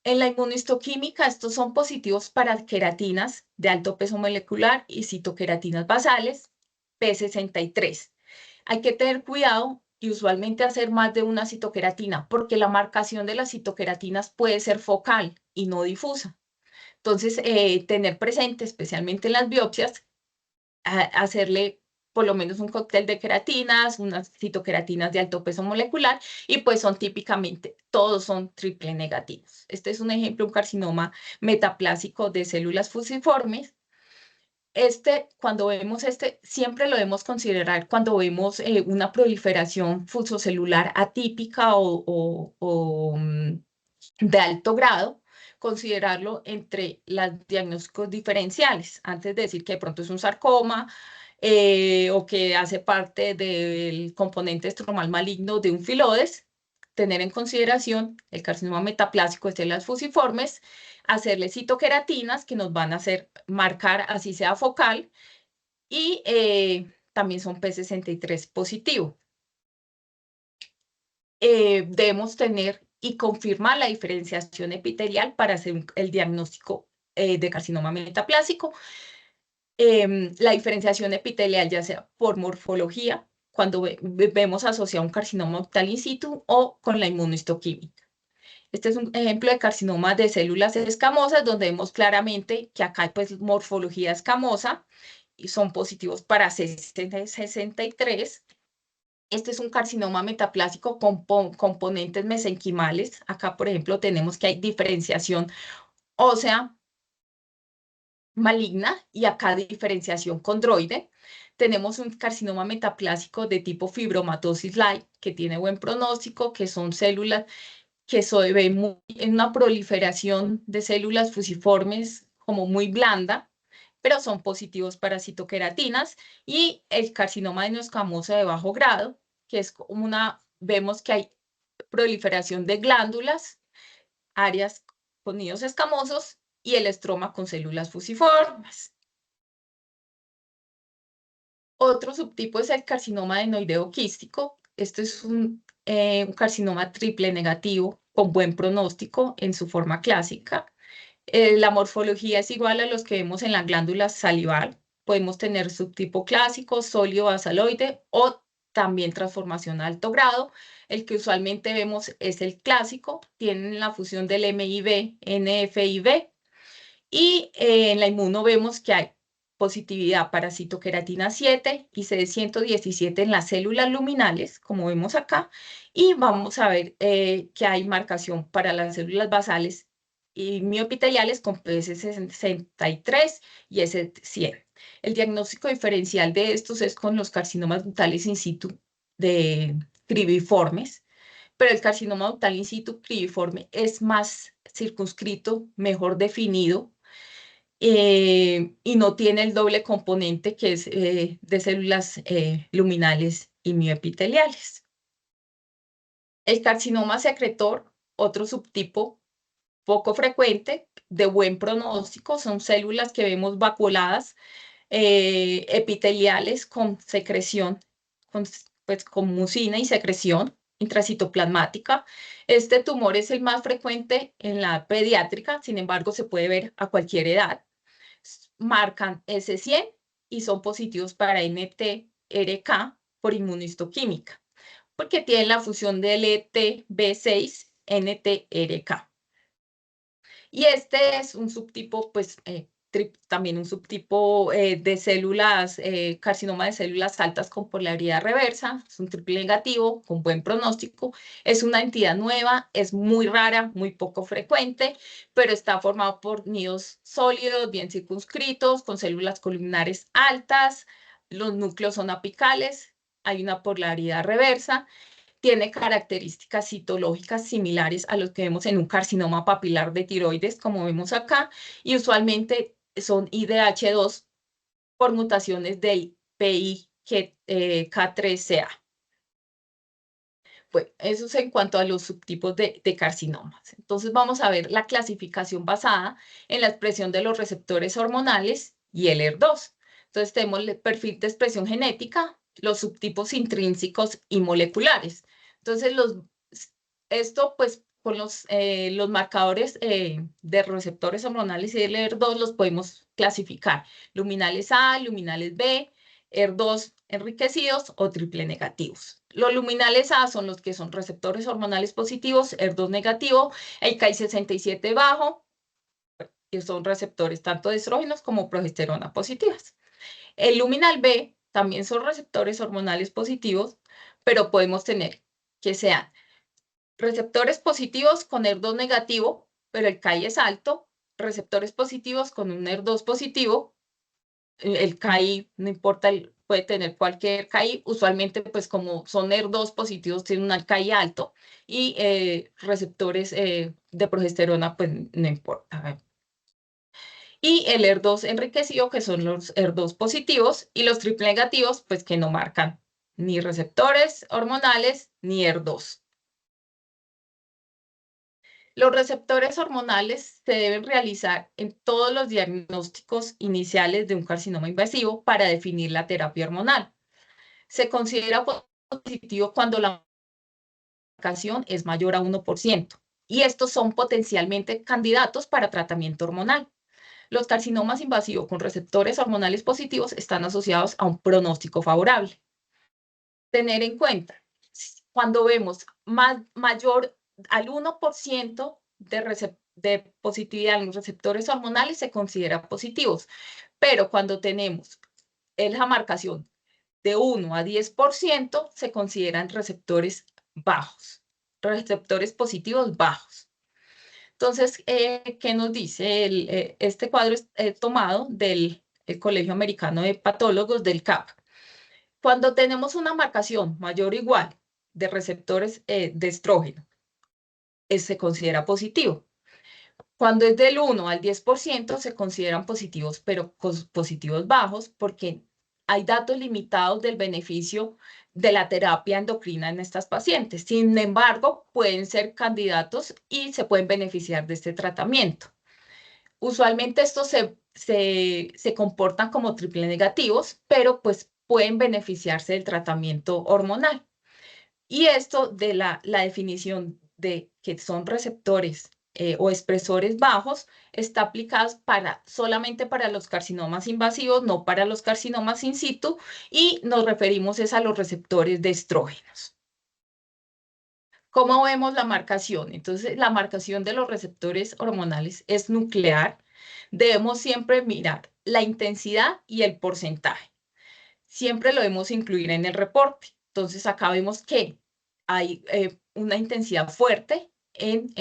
En la inmunohistoquímica, estos son positivos para queratinas de alto peso molecular y citoqueratinas basales, P63. Hay que tener cuidado y usualmente hacer más de una citoqueratina, porque la marcación de las citoqueratinas puede ser focal y no difusa. Entonces, tener presente, especialmente en las biopsias, hacerle por lo menos un cóctel de queratinas, unas citoqueratinas de alto peso molecular, y pues todos son triple negativos. Este es un ejemplo, un carcinoma metaplásico de células fusiformes. Cuando vemos siempre lo debemos considerar cuando vemos una proliferación fusocelular atípica o de alto grado, considerarlo entre los diagnósticos diferenciales, antes de decir que de pronto es un sarcoma o que hace parte del componente estromal maligno de un filodes, tener en consideración el carcinoma metaplásico de células fusiformes, hacerle citoqueratinas que nos van a hacer marcar así sea focal y también son P63 positivo. Debemos tener y confirmar la diferenciación epitelial para hacer el diagnóstico de carcinoma metaplásico. La diferenciación epitelial, ya sea por morfología, cuando vemos asociado un carcinoma octal in situ o con la inmunohistoquímica. Este es un ejemplo de carcinoma de células escamosas, donde vemos claramente que acá hay pues morfología escamosa y son positivos para C63. Este es un carcinoma metaplásico con componentes mesenquimales. Acá, por ejemplo, tenemos que hay diferenciación ósea maligna y acá diferenciación condroide. tenemos un carcinoma metaplásico de tipo fibromatosis light, que tiene buen pronóstico, que son células que se ve en una proliferación de células fusiformes como muy blanda, pero son positivos para citoqueratinas, y el carcinoma de escamosa de bajo grado, que es vemos que hay proliferación de glándulas, áreas con nidos escamosos y el estroma con células fusiformes. Otro subtipo es el carcinoma adenoideo quístico. Esto es un carcinoma triple negativo con buen pronóstico en su forma clásica. La morfología es igual a los que vemos en la glándula salival. Podemos tener subtipo clásico, sólido basaloide o también transformación a alto grado. El que usualmente vemos es el clásico. Tienen la fusión del MIB, NFIB. Y en la inmuno vemos que hay positividad para citoqueratina 7 y CD117 en las células luminales, como vemos acá. Y vamos a ver que hay marcación para las células basales y mioepiteliales con PS63 y S100. El diagnóstico diferencial de estos es con los carcinomas ductales in situ de cribiformes, pero el carcinoma ductal in situ cribiforme es más circunscrito, mejor definido, y no tiene el doble componente que es de células luminales y mioepiteliales. El carcinoma secretor, otro subtipo poco frecuente, de buen pronóstico, son células que vemos vacuoladas, epiteliales con secreción, con mucina y secreción intracitoplasmática. Este tumor es el más frecuente en la pediátrica, sin embargo, se puede ver a cualquier edad. Marcan S100 y son positivos para NTRK por inmunohistoquímica, porque tienen la fusión del ETB6 NTRK. Y este es un subtipo, pues, también un subtipo de células, carcinoma de células altas con polaridad reversa, es un triple negativo con buen pronóstico, es una entidad nueva, es muy rara, muy poco frecuente, pero está formado por nidos sólidos, bien circunscritos, con células columnares altas, los núcleos son apicales, hay una polaridad reversa. Tiene características citológicas similares a los que vemos en un carcinoma papilar de tiroides, como vemos acá, y usualmente son IDH2 por mutaciones del PIK3CA. Bueno, eso es en cuanto a los subtipos de carcinomas. Entonces vamos a ver la clasificación basada en la expresión de los receptores hormonales y el ER2. Entonces tenemos el perfil de expresión genética, los subtipos intrínsecos y moleculares. Entonces esto pues con los marcadores de receptores hormonales y el ER2 los podemos clasificar. Luminales A, luminales B, ER2 enriquecidos o triple negativos. Los luminales A son los que son receptores hormonales positivos, ER2 negativo, el Ki67 bajo, que son receptores tanto de estrógenos como progesterona positivas. El luminal B también son receptores hormonales positivos, pero podemos tener que sean receptores positivos con ER2 negativo, pero el Ki es alto, receptores positivos con un ER2 positivo, el KI, no importa, puede tener cualquier KI, usualmente pues como son ER2 positivos tienen un KI alto y receptores de progesterona pues no importa. Y el ER2 enriquecido, que son los ER2 positivos, y los triple negativos pues que no marcan ni receptores hormonales ni ER2. Los receptores hormonales se deben realizar en todos los diagnósticos iniciales de un carcinoma invasivo para definir la terapia hormonal. Se considera positivo cuando la marcación es mayor a 1%, y estos son potencialmente candidatos para tratamiento hormonal. Los carcinomas invasivos con receptores hormonales positivos están asociados a un pronóstico favorable. Tener en cuenta, cuando vemos mayor al 1% de positividad en los receptores hormonales se considera positivos, pero cuando tenemos la marcación de 1 a 10% se consideran receptores bajos, receptores positivos bajos. Entonces, ¿qué nos dice? Este cuadro es tomado del Colegio Americano de Patólogos del CAP. Cuando tenemos una marcación mayor o igual de receptores de estrógeno, se considera positivo. Cuando es del 1 al 10% se consideran positivos, pero positivos bajos, porque hay datos limitados del beneficio de la terapia endocrina en estas pacientes. Sin embargo, pueden ser candidatos y se pueden beneficiar de este tratamiento. Usualmente estos se comportan como triple negativos, pero pues pueden beneficiarse del tratamiento hormonal. Y esto de la definición de que son receptores o expresores bajos está aplicado solamente para los carcinomas invasivos, no para los carcinomas in situ, y nos referimos a los receptores de estrógenos. ¿Cómo vemos la marcación? Entonces, la marcación de los receptores hormonales es nuclear. Debemos siempre mirar la intensidad y el porcentaje. Siempre lo debemos incluir en el reporte. Entonces, acá vemos que hay una intensidad fuerte en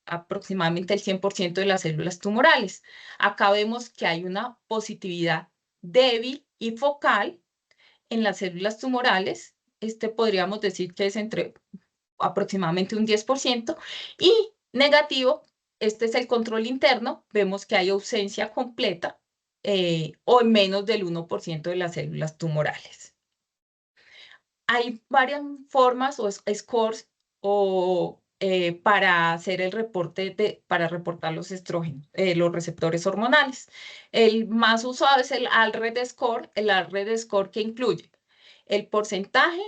aproximadamente el 100% de las células tumorales. Acá vemos que hay una positividad débil y focal en las células tumorales. Podríamos decir que es entre aproximadamente un 10%, y negativo, este es el control interno, vemos que hay ausencia completa o en menos del 1% de las células tumorales. Hay varias formas o scores para hacer el reporte, para reportar los estrógenos, los receptores hormonales. El más usado es el ALRED score, que incluye el porcentaje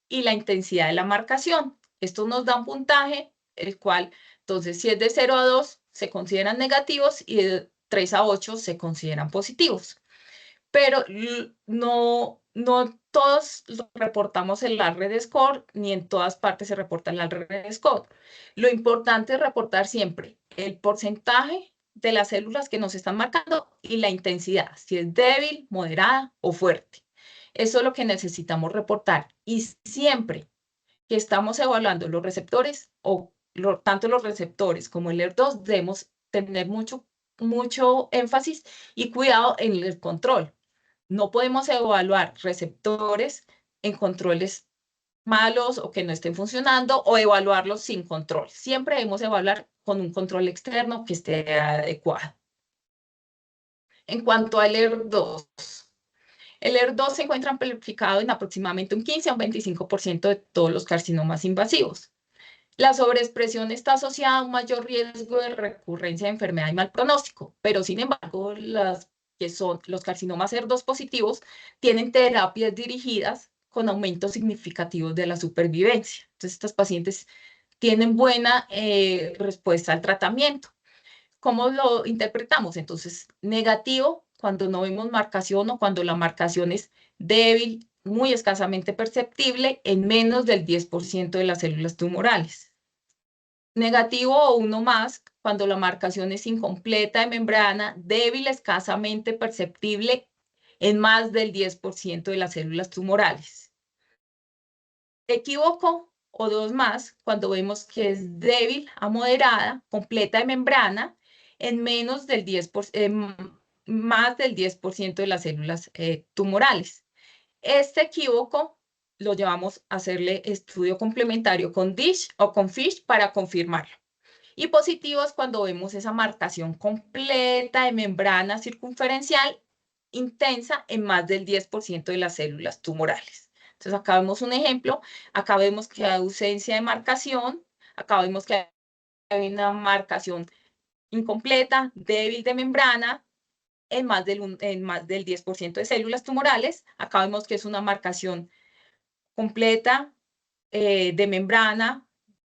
y la intensidad de la marcación. Esto nos da un puntaje, el cual, entonces, si es de 0 a 2, se consideran negativos, y de 3 a 8 se consideran positivos. Pero no todos reportamos el ALRED score, ni en todas partes se reporta el ALRED score. Lo importante es reportar siempre el porcentaje de las células que nos están marcando y la intensidad, si es débil, moderada o fuerte. Eso es lo que necesitamos reportar. Y siempre que estamos evaluando los receptores, tanto los receptores como el ER2, debemos tener mucho énfasis y cuidado en el control. No podemos evaluar receptores en controles malos o que no estén funcionando, o evaluarlos sin control. Siempre debemos evaluar con un control externo que esté adecuado. En cuanto al ER2, el ER2 se encuentra amplificado en aproximadamente un 15 a un 25% de todos los carcinomas invasivos. La sobreexpresión está asociada a un mayor riesgo de recurrencia de enfermedad y mal pronóstico, pero sin embargo, que son los carcinomas ER2 positivos tienen terapias dirigidas con aumentos significativos de la supervivencia. Entonces, estas pacientes tienen buena respuesta al tratamiento. ¿Cómo lo interpretamos? Entonces, negativo cuando no vemos marcación o cuando la marcación es débil, muy escasamente perceptible en menos del 10% de las células tumorales. Negativo o 1 más cuando la marcación es incompleta de membrana, débil, escasamente perceptible en más del 10% de las células tumorales. Equívoco o 2 más cuando vemos que es débil a moderada, completa de membrana, en menos del 10%, más del 10% de las células tumorales. Este equívoco lo llevamos a hacerle estudio complementario con DISH o con FISH para confirmarlo. Y positivos cuando vemos esa marcación completa de membrana circunferencial intensa en más del 10% de las células tumorales. Entonces, acá vemos un ejemplo. Acá vemos que hay ausencia de marcación. Acá vemos que hay una marcación incompleta, débil de membrana, en más del 10% de células tumorales. Acá vemos que es una marcación completa de membrana,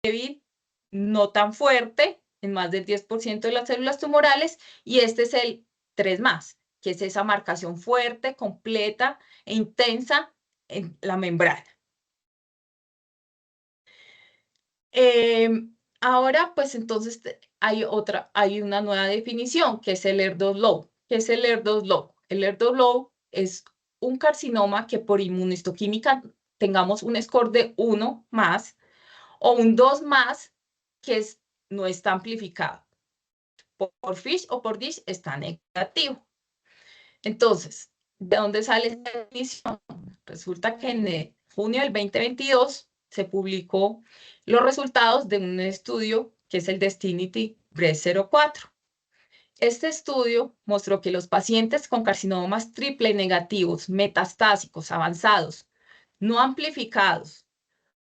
débil, no tan fuerte, en más del 10% de las células tumorales. Y este es el 3 más, que es esa marcación fuerte, completa e intensa en la membrana. Ahora, pues entonces hay una nueva definición, que es el ER2 low. ¿Qué es el ER2 low? El ER2 low es un carcinoma que por inmunohistoquímica tengamos un score de 1 más o un 2 más, que no está amplificado. Por FISH o por DISH está negativo. Entonces, ¿de dónde sale esta definición? Resulta que en junio del 2022 se publicó los resultados de un estudio que es el DESTINITY Breast 04. Este estudio mostró que los pacientes con carcinomas triple negativos, metastásicos, avanzados, no amplificados,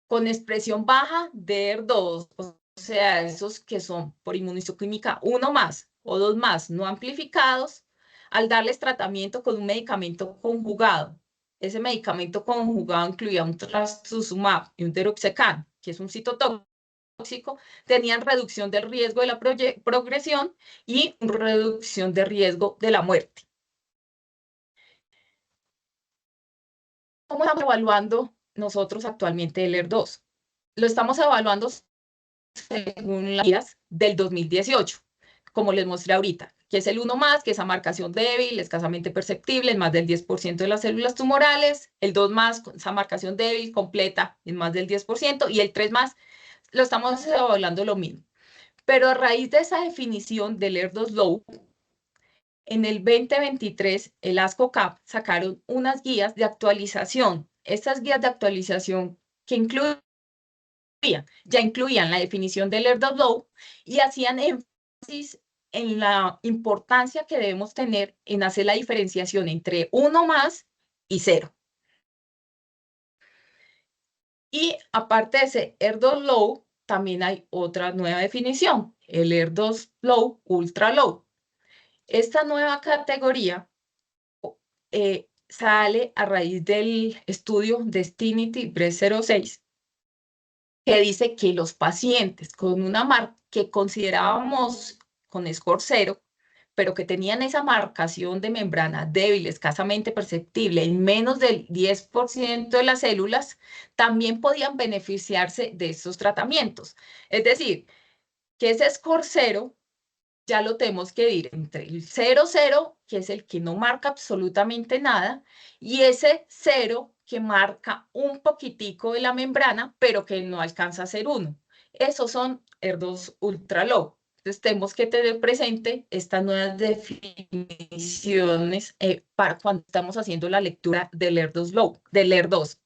con expresión baja de ER2, o sea, esos que son por inmunistoquímica 1 más o 2 más no amplificados, al darles tratamiento con un medicamento conjugado. Ese medicamento conjugado incluía un trastuzumab y un deruxtecan, que es un citotóxico, tenían reducción del riesgo de la progresión y reducción de riesgo de la muerte. ¿Cómo estamos evaluando nosotros actualmente el ER2? Lo estamos evaluando según las guías del 2018, como les mostré ahorita, que es el 1 más, que es a marcación débil, escasamente perceptible, en más del 10% de las células tumorales, el 2 más, esa marcación débil, completa, en más del 10%, y el 3 más, lo estamos evaluando lo mismo. Pero a raíz de esa definición del ER2 low, en el 2023, el ASCO-CAP sacaron unas guías de actualización. Estas guías de actualización que ya incluían la definición del ER2 low y hacían énfasis en la importancia que debemos tener en hacer la diferenciación entre 1 más y 0. Y aparte de ese ER2 low, también hay otra nueva definición, el ER2 low, ultra low. Esta nueva categoría sale a raíz del estudio DESTINITY Breast 06, que dice que los pacientes con una marca que considerábamos con score 0, pero que tenían esa marcación de membrana débil, escasamente perceptible, en menos del 10% de las células, también podían beneficiarse de estos tratamientos. Es decir, que ese score 0 ya lo tenemos que ir entre el 0,0, que es el que no marca absolutamente nada, y ese 0 que marca un poquitico de la membrana, pero que no alcanza a ser 1. Esos son ER2 ultra low. Entonces tenemos que tener presente estas nuevas definiciones para cuando estamos haciendo la lectura del ER2 low, del ER2.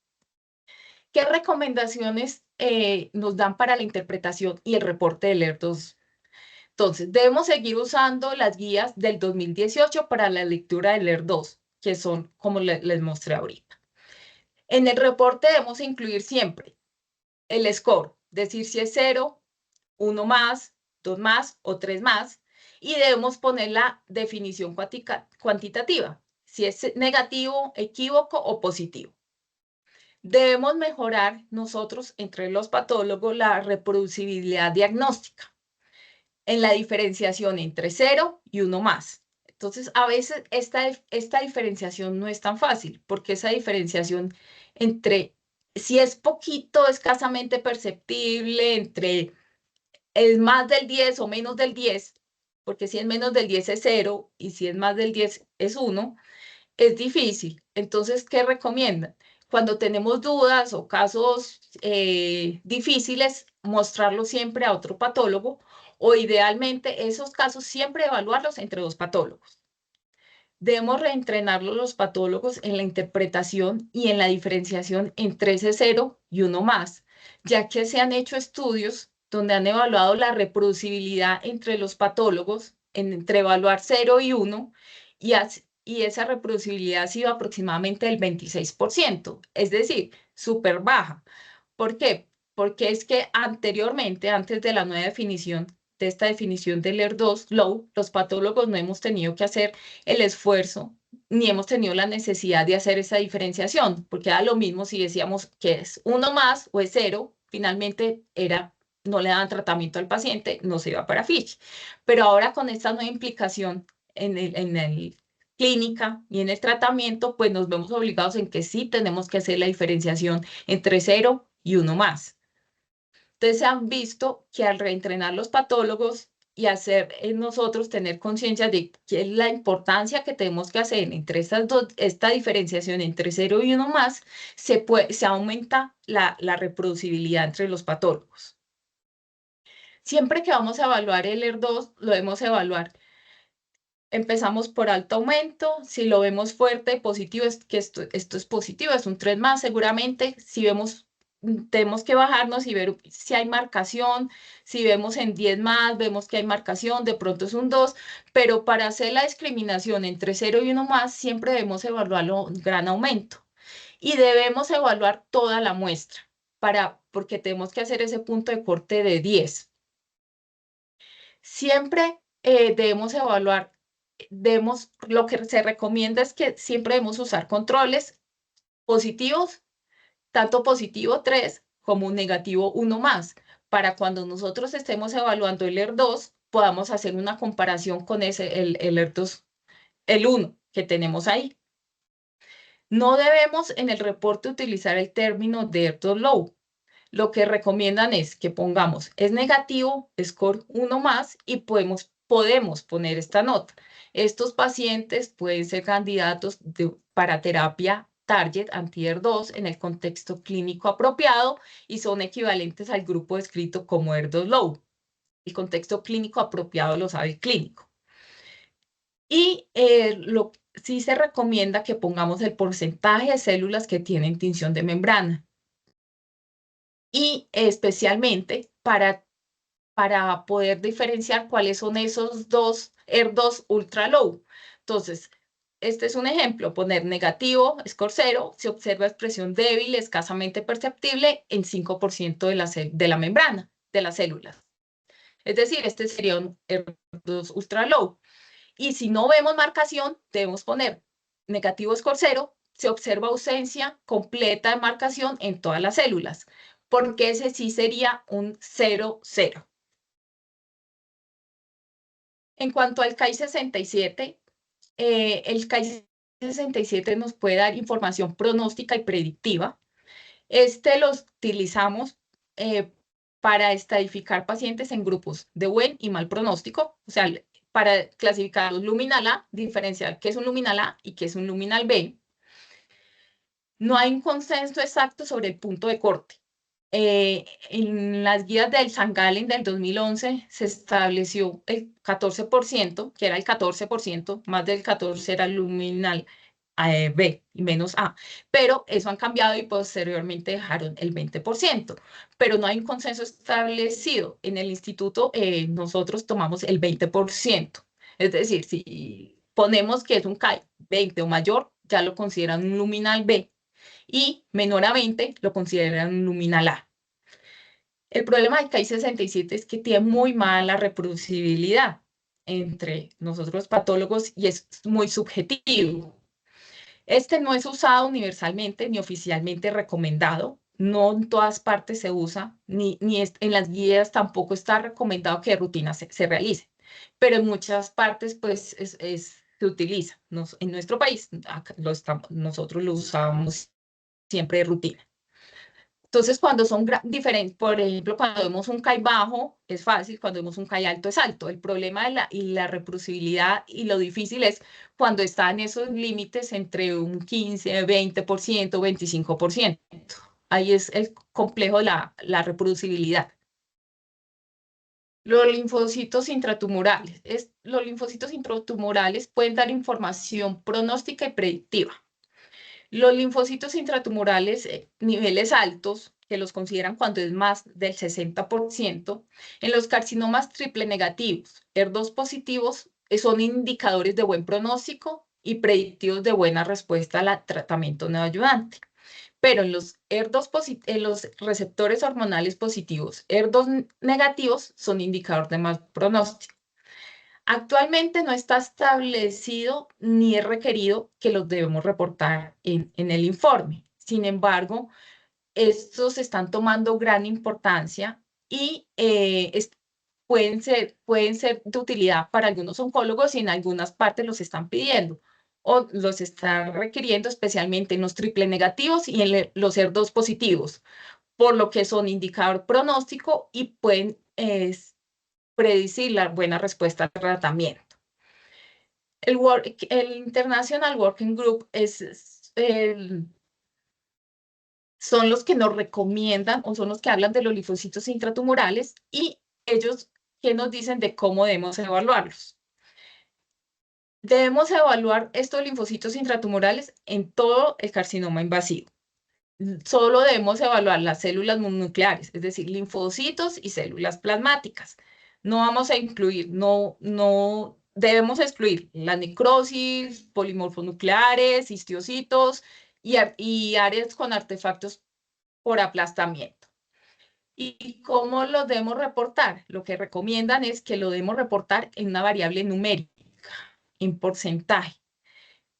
¿Qué recomendaciones nos dan para la interpretación y el reporte del ER2? Entonces, debemos seguir usando las guías del 2018 para la lectura del ER2, que son como les mostré ahorita. En el reporte debemos incluir siempre el score, decir si es 0, 1 más, 2 más o 3 más, y debemos poner la definición cuantitativa, si es negativo, equívoco o positivo. Debemos mejorar nosotros, entre los patólogos, la reproducibilidad diagnóstica en la diferenciación entre 0 y 1 más. Entonces, a veces esta diferenciación no es tan fácil, porque esa diferenciación entre si es poquito, escasamente perceptible, entre el más del 10 o menos del 10, porque si es menos del 10 es 0 y si es más del 10 es 1, es difícil. Entonces, ¿qué recomiendan? Cuando tenemos dudas o casos difíciles, mostrarlo siempre a otro patólogo o idealmente esos casos siempre evaluarlos entre dos patólogos. Debemos reentrenarlos los patólogos en la interpretación y en la diferenciación entre ese 0 y 1 más, ya que se han hecho estudios donde han evaluado la reproducibilidad entre los patólogos, entre evaluar 0 y 1, y esa reproducibilidad ha sido aproximadamente del 26%, es decir, súper baja. ¿Por qué? Porque es que anteriormente, antes de la nueva definición, de esta definición del ER2 low, los patólogos no hemos tenido que hacer el esfuerzo ni hemos tenido la necesidad de hacer esa diferenciación, porque da lo mismo si decíamos que es 1 más o es 0, finalmente no le daban tratamiento al paciente, no se iba para FISH. Pero ahora con esta nueva implicación en el clínica y en el tratamiento, pues nos vemos obligados en que sí tenemos que hacer la diferenciación entre 0 y 1 más. Entonces se han visto que al reentrenar los patólogos y hacer en nosotros tener conciencia de qué es la importancia que tenemos que hacer entre esta diferenciación entre 0 y 1 más, se aumenta la reproducibilidad entre los patólogos. Siempre que vamos a evaluar el ER2, lo debemos evaluar Empezamos por alto aumento. Si lo vemos fuerte, positivo, es que esto es positivo, es un 3 más seguramente. Si vemos, tenemos que bajarnos y ver si hay marcación. Si vemos en 10 más, vemos que hay marcación, de pronto es un 2. Pero para hacer la discriminación entre 0 y 1 más, siempre debemos evaluarlo un gran aumento. Y debemos evaluar toda la muestra, porque tenemos que hacer ese punto de corte de 10. Siempre debemos evaluar, lo que se recomienda es que siempre debemos usar controles positivos, tanto positivo 3 como un negativo 1 más, para cuando nosotros estemos evaluando el ER2, podamos hacer una comparación con el ER2, el 1 que tenemos ahí. No debemos en el reporte utilizar el término de ER2 low. Lo que recomiendan es que pongamos es negativo, score 1 más y podemos poner esta nota. Estos pacientes pueden ser candidatos para terapia target anti-ER2 en el contexto clínico apropiado y son equivalentes al grupo descrito como ER2 low. El contexto clínico apropiado lo sabe el clínico. Y sí se recomienda que pongamos el porcentaje de células que tienen tinción de membrana. Y especialmente para poder diferenciar cuáles son esos dos ER2 ultra low. Entonces, este es un ejemplo, poner negativo, score 0, se observa expresión débil, escasamente perceptible en 5% de la membrana, de las células. Es decir, este sería un ER2 ultra low. Y si no vemos marcación, debemos poner negativo score 0, se observa ausencia completa de marcación en todas las células, porque ese sí sería un 0,0. En cuanto al CAI 67, el CAI 67 nos puede dar información pronóstica y predictiva. Este lo utilizamos para estadificar pacientes en grupos de buen y mal pronóstico, o sea, para clasificar los luminal A, diferenciar qué es un luminal A y qué es un luminal B. No hay un consenso exacto sobre el punto de corte. En las guías del St. Gallen del 2011 se estableció el 14%, que era el 14%, más del 14% era el luminal B y menos A, pero eso han cambiado y posteriormente dejaron el 20%, pero no hay un consenso establecido. En el instituto nosotros tomamos el 20%, es decir, si ponemos que es un CAI 20 o mayor, ya lo consideran un luminal B, y menor a 20 lo consideran un luminal A. El problema del CAI 67 es que tiene muy mala reproducibilidad entre nosotros patólogos y es muy subjetivo. Este no es usado universalmente ni oficialmente recomendado. No en todas partes se usa, ni en las guías tampoco está recomendado que de rutina se realice. Pero en muchas partes pues se utiliza. En nuestro país nosotros lo usamos siempre de rutina. Entonces, cuando son diferentes, por ejemplo, cuando vemos un CAI bajo, es fácil, cuando vemos un CAI alto, es alto. El problema de la reproducibilidad y lo difícil es cuando están esos límites entre un 15, 20%, 25%. Ahí es el complejo de la reproducibilidad. Los linfocitos intratumorales. Los linfocitos intratumorales pueden dar información pronóstica y predictiva. Los linfocitos intratumorales, niveles altos, que los consideran cuando es más del 60%, en los carcinomas triple negativos, ER2 positivos, son indicadores de buen pronóstico y predictivos de buena respuesta al tratamiento neoayudante. Pero en los en los receptores hormonales positivos, ER2 negativos son indicadores de mal pronóstico. Actualmente no está establecido ni es requerido que los debemos reportar en el informe. Sin embargo, estos están tomando gran importancia y pueden ser de utilidad para algunos oncólogos y en algunas partes los están pidiendo o los están requiriendo, especialmente en los triple negativos y en los ER2 positivos, por lo que son indicador pronóstico y pueden predecir la buena respuesta al tratamiento. El International Working Group son los que nos recomiendan o son los que hablan de los linfocitos intratumorales y ellos que nos dicen de cómo debemos evaluarlos. Debemos evaluar estos linfocitos intratumorales en todo el carcinoma invasivo. Solo debemos evaluar las células mononucleares, es decir, linfocitos y células plasmáticas. No vamos a incluir, no debemos excluir la necrosis, polimorfonucleares, histiocitos y áreas con artefactos por aplastamiento. ¿Y cómo lo debemos reportar? Lo que recomiendan es que lo debemos reportar en una variable numérica, en porcentaje.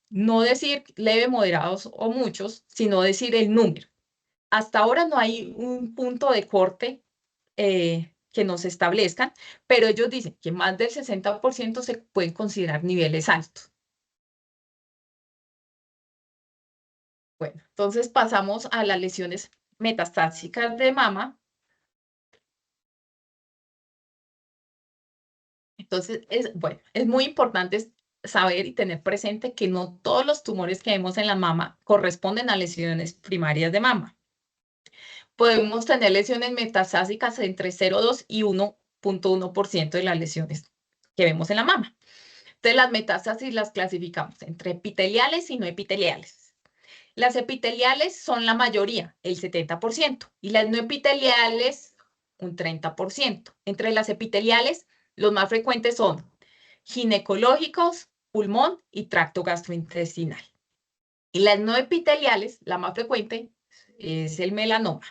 No decir leve, moderados o muchos, sino decir el número. Hasta ahora no hay un punto de corte que nos establezcan, pero ellos dicen que más del 60% se pueden considerar niveles altos. Bueno, entonces pasamos a las lesiones metastásicas de mama. Entonces, bueno, es muy importante saber y tener presente que no todos los tumores que vemos en la mama corresponden a lesiones primarias de mama. Podemos tener lesiones metastásicas entre 0,2 y 1,1% de las lesiones que vemos en la mama. Entonces, las metástasis las clasificamos entre epiteliales y no epiteliales. Las epiteliales son la mayoría, el 70%, y las no epiteliales, un 30%. Entre las epiteliales, los más frecuentes son ginecológicos, pulmón y tracto gastrointestinal. Y las no epiteliales, la más frecuente es el melanoma.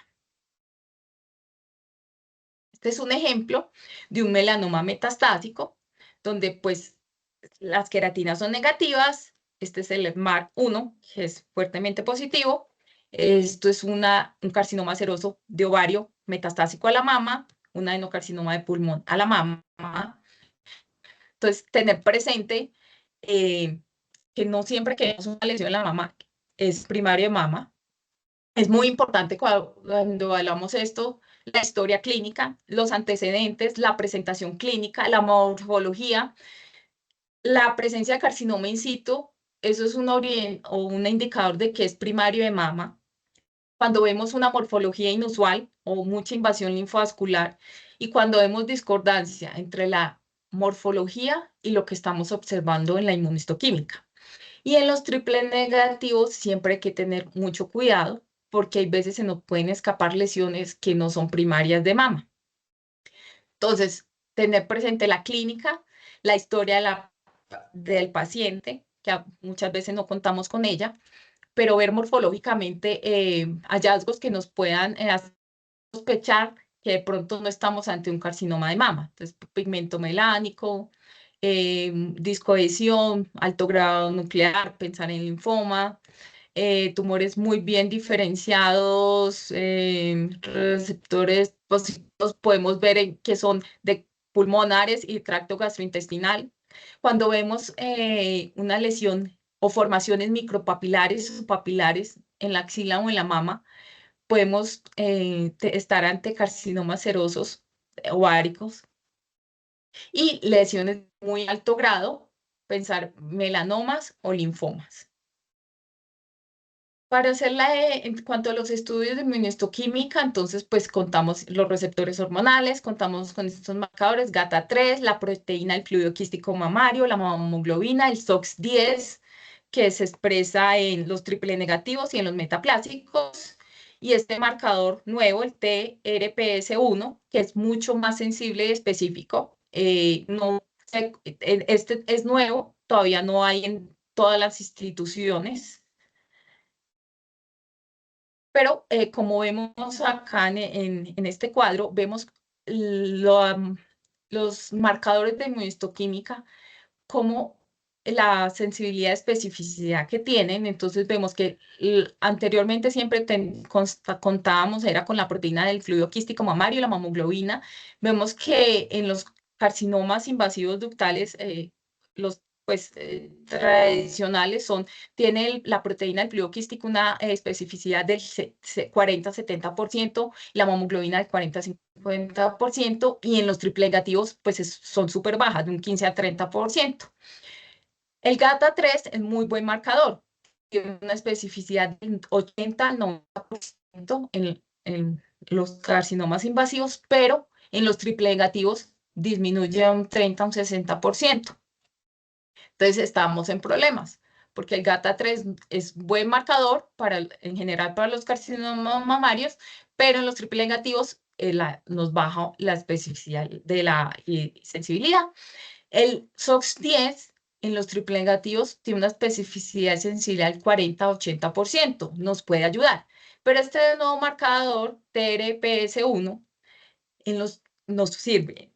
Este es un ejemplo de un melanoma metastásico, donde pues las queratinas son negativas. Este es el MAR1, que es fuertemente positivo. Esto es un carcinoma seroso de ovario metastásico a la mama, un adenocarcinoma de pulmón a la mama. Entonces, tener presente que no siempre que vemos una lesión en la mama es primario de mama. Es muy importante cuando evaluamos esto, la historia clínica, los antecedentes, la presentación clínica, la morfología, la presencia de carcinoma in situ. Eso es un indicador de que es primario de mama. Cuando vemos una morfología inusual o mucha invasión linfovascular y cuando vemos discordancia entre la morfología y lo que estamos observando en la inmunistoquímica. Y en los triples negativos siempre hay que tener mucho cuidado porque hay veces se nos pueden escapar lesiones que no son primarias de mama. Entonces, tener presente la clínica, la historia del paciente, que muchas veces no contamos con ella, pero ver morfológicamente hallazgos que nos puedan hacer sospechar que de pronto no estamos ante un carcinoma de mama. Entonces, pigmento melánico, discohesión, alto grado nuclear, pensar en linfoma, tumores muy bien diferenciados, receptores positivos, podemos ver que son de pulmonares y tracto gastrointestinal. Cuando vemos una lesión o formaciones micropapilares o papilares en la axila o en la mama, podemos estar ante carcinomas serosos ováricos y lesiones de muy alto grado, pensar melanomas o linfomas. Para hacerla en cuanto a los estudios de inmunistoquímica, entonces pues contamos los receptores hormonales, contamos con estos marcadores, GATA3, la proteína del fluido quístico mamario, la mamoglobina, el SOX10, que se expresa en los triple negativos y en los metaplásicos, y este marcador nuevo, el TRPS1, que es mucho más sensible y específico. Este es nuevo, todavía no hay en todas las instituciones. Pero como vemos acá en este cuadro, vemos los marcadores de inmunistoquímica, como la sensibilidad y especificidad que tienen. Entonces vemos que anteriormente siempre contábamos, era con la proteína del fluido quístico mamario, la mamoglobina. Vemos que en los carcinomas invasivos ductales, los pues tradicionales tiene la proteína del fluido quístico una especificidad del 40-70%, la mamoglobina del 40-50%, y en los triple negativos pues son súper bajas, de un 15-30%. El GATA3 es muy buen marcador, tiene una especificidad del 80-90% en los carcinomas invasivos, pero en los triple negativos disminuye un 30-60%. Entonces estamos en problemas, porque el GATA3 es buen marcador en general para los carcinomas mamarios, pero en los triple negativos nos baja la especificidad de la sensibilidad. El SOX10 en los triple negativos tiene una especificidad de sensibilidad del 40-80%, nos puede ayudar. Pero este nuevo marcador, TRPS1, nos sirve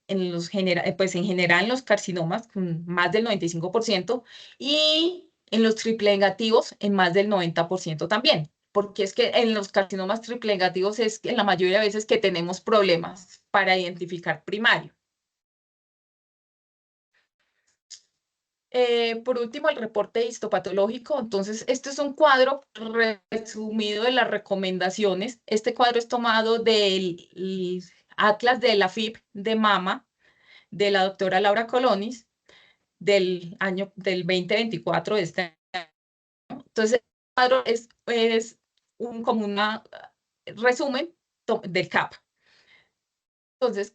pues en general en los carcinomas con más del 95% y en los triple negativos en más del 90% también. Porque es que en los carcinomas triple negativos es que en la mayoría de veces que tenemos problemas para identificar primario. Por último, el reporte histopatológico. Entonces, este es un cuadro resumido de las recomendaciones. Este cuadro es tomado del Atlas de la FIB de mama de la doctora Laura Colonis del 2024 de este año. Entonces, el cuadro es como un resumen del CAP. Entonces,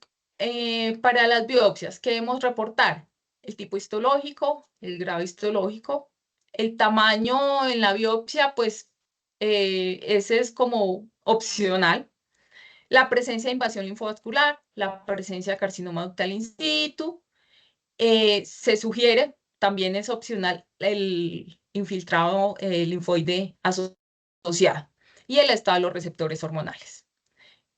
para las biopsias, ¿qué debemos reportar? El tipo histológico, el grado histológico, el tamaño en la biopsia, pues ese es como opcional. La presencia de invasión linfovascular, la presencia de carcinoma ductal in situ. Se sugiere, también es opcional, el infiltrado linfoide asociado y el estado de los receptores hormonales.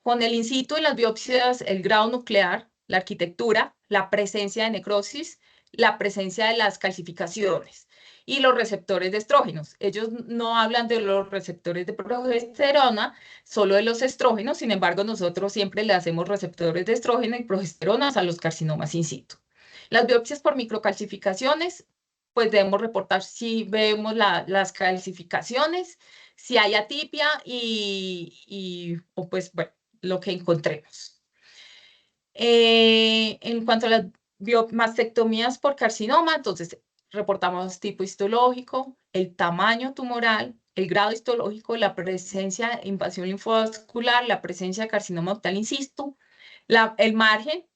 Con el in situ en las biopsias, el grado nuclear, la arquitectura, la presencia de necrosis, la presencia de las calcificaciones y los receptores de estrógenos. Ellos no hablan de los receptores de progesterona, solo de los estrógenos. Sin embargo, nosotros siempre le hacemos receptores de estrógeno y progesteronas a los carcinomas in situ. Las biopsias por microcalcificaciones, pues debemos reportar si vemos las calcificaciones, si hay atipia o pues bueno, lo que encontremos. En cuanto a las mastectomías por carcinoma, entonces reportamos tipo histológico, el tamaño tumoral, el grado histológico, la presencia de invasión linfovascular, la presencia de carcinoma ductal in situ, el margen,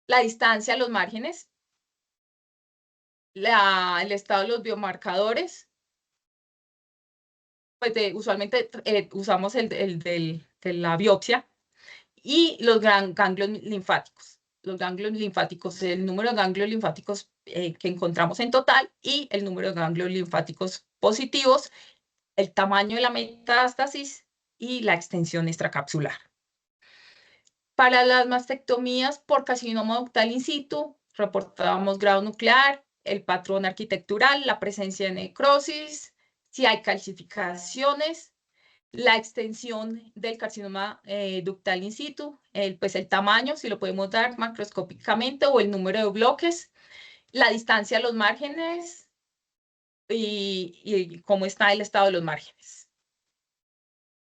la distancia a los márgenes, el estado de los biomarcadores. Pues usualmente usamos el de la biopsia y los ganglios linfáticos. Los ganglios linfáticos, el número de ganglios linfáticos que encontramos en total y el número de ganglios linfáticos positivos, el tamaño de la metástasis y la extensión extracapsular. Para las mastectomías por carcinoma ductal in situ, reportábamos grado nuclear, el patrón arquitectural, la presencia de necrosis, si hay calcificaciones, la extensión del carcinoma ductal in situ, pues el tamaño, si lo podemos dar macroscópicamente, o el número de bloques, la distancia a los márgenes y cómo está el estado de los márgenes.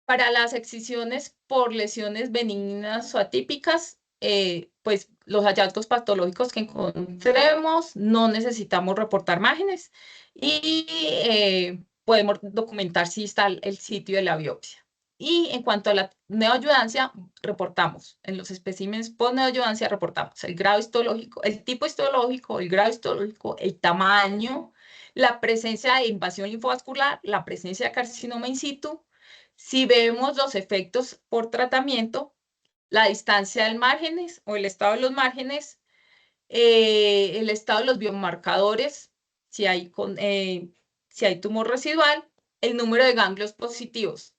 Para las excisiones por lesiones benignas o atípicas, pues los hallazgos patológicos que encontremos, no necesitamos reportar márgenes y podemos documentar si está el sitio de la biopsia. Y en cuanto a la neoadjuvancia, reportamos, en los especímenes por neoadjuvancia reportamos el grado histológico, el tipo histológico, el grado histológico, el tamaño, la presencia de invasión linfovascular, la presencia de carcinoma in situ. Si vemos los efectos por tratamiento, la distancia del márgenes o el estado de los márgenes, el estado de los biomarcadores, si hay tumor residual, el número de ganglios positivos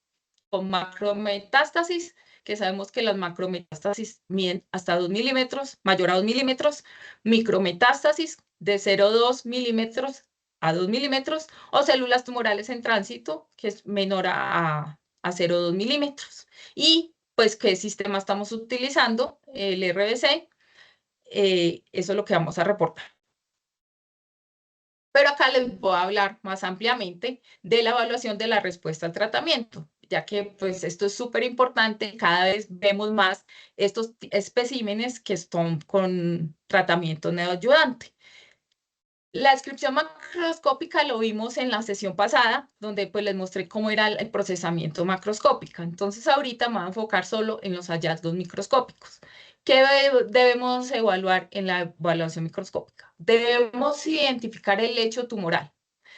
con macrometástasis, que sabemos que las macrometástasis miden hasta 2 milímetros, mayor a 2 milímetros, micrometástasis de 0,2 milímetros a 2 milímetros, o células tumorales en tránsito, que es menor a 0,2 milímetros. Y pues qué sistema estamos utilizando, el RBC, eso es lo que vamos a reportar. Pero acá les voy a hablar más ampliamente de la evaluación de la respuesta al tratamiento, ya que pues esto es súper importante, cada vez vemos más estos especímenes que están con tratamiento neoadjuvante. La descripción macroscópica lo vimos en la sesión pasada, donde pues les mostré cómo era el procesamiento macroscópico. Entonces ahorita me voy a enfocar solo en los hallazgos microscópicos. ¿Qué debemos evaluar en la evaluación microscópica? Debemos identificar el lecho tumoral.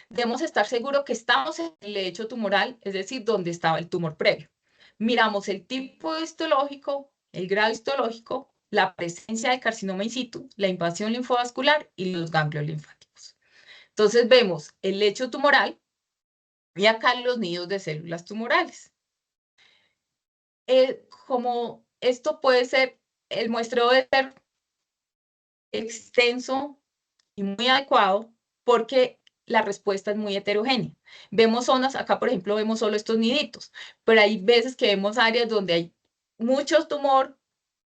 Debemos estar seguros que estamos en el lecho tumoral, es decir, donde estaba el tumor previo. Miramos el tipo histológico, el grado histológico, la presencia de carcinoma in situ, la invasión linfovascular y los ganglios linfáticos. Entonces vemos el lecho tumoral y acá los nidos de células tumorales. Como esto puede ser, el muestreo debe ser extenso y muy adecuado porque la respuesta es muy heterogénea. Vemos zonas, acá por ejemplo vemos solo estos niditos, pero hay veces que vemos áreas donde hay mucho tumor,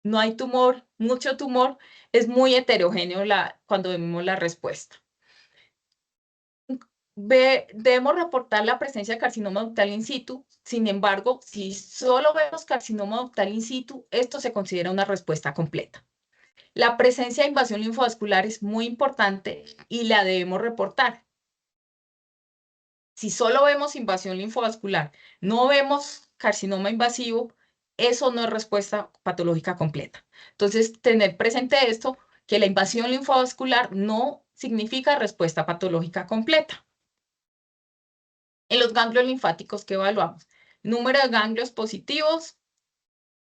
no hay tumor, mucho tumor, es muy heterogéneo cuando vemos la respuesta. Debemos reportar la presencia de carcinoma ductal in situ. Sin embargo, si solo vemos carcinoma ductal in situ, esto se considera una respuesta completa. La presencia de invasión linfovascular es muy importante y la debemos reportar. Si solo vemos invasión linfovascular, no vemos carcinoma invasivo, eso no es respuesta patológica completa. Entonces, tener presente esto, que la invasión linfovascular no significa respuesta patológica completa. En los ganglios linfáticos que evaluamos, número de ganglios positivos,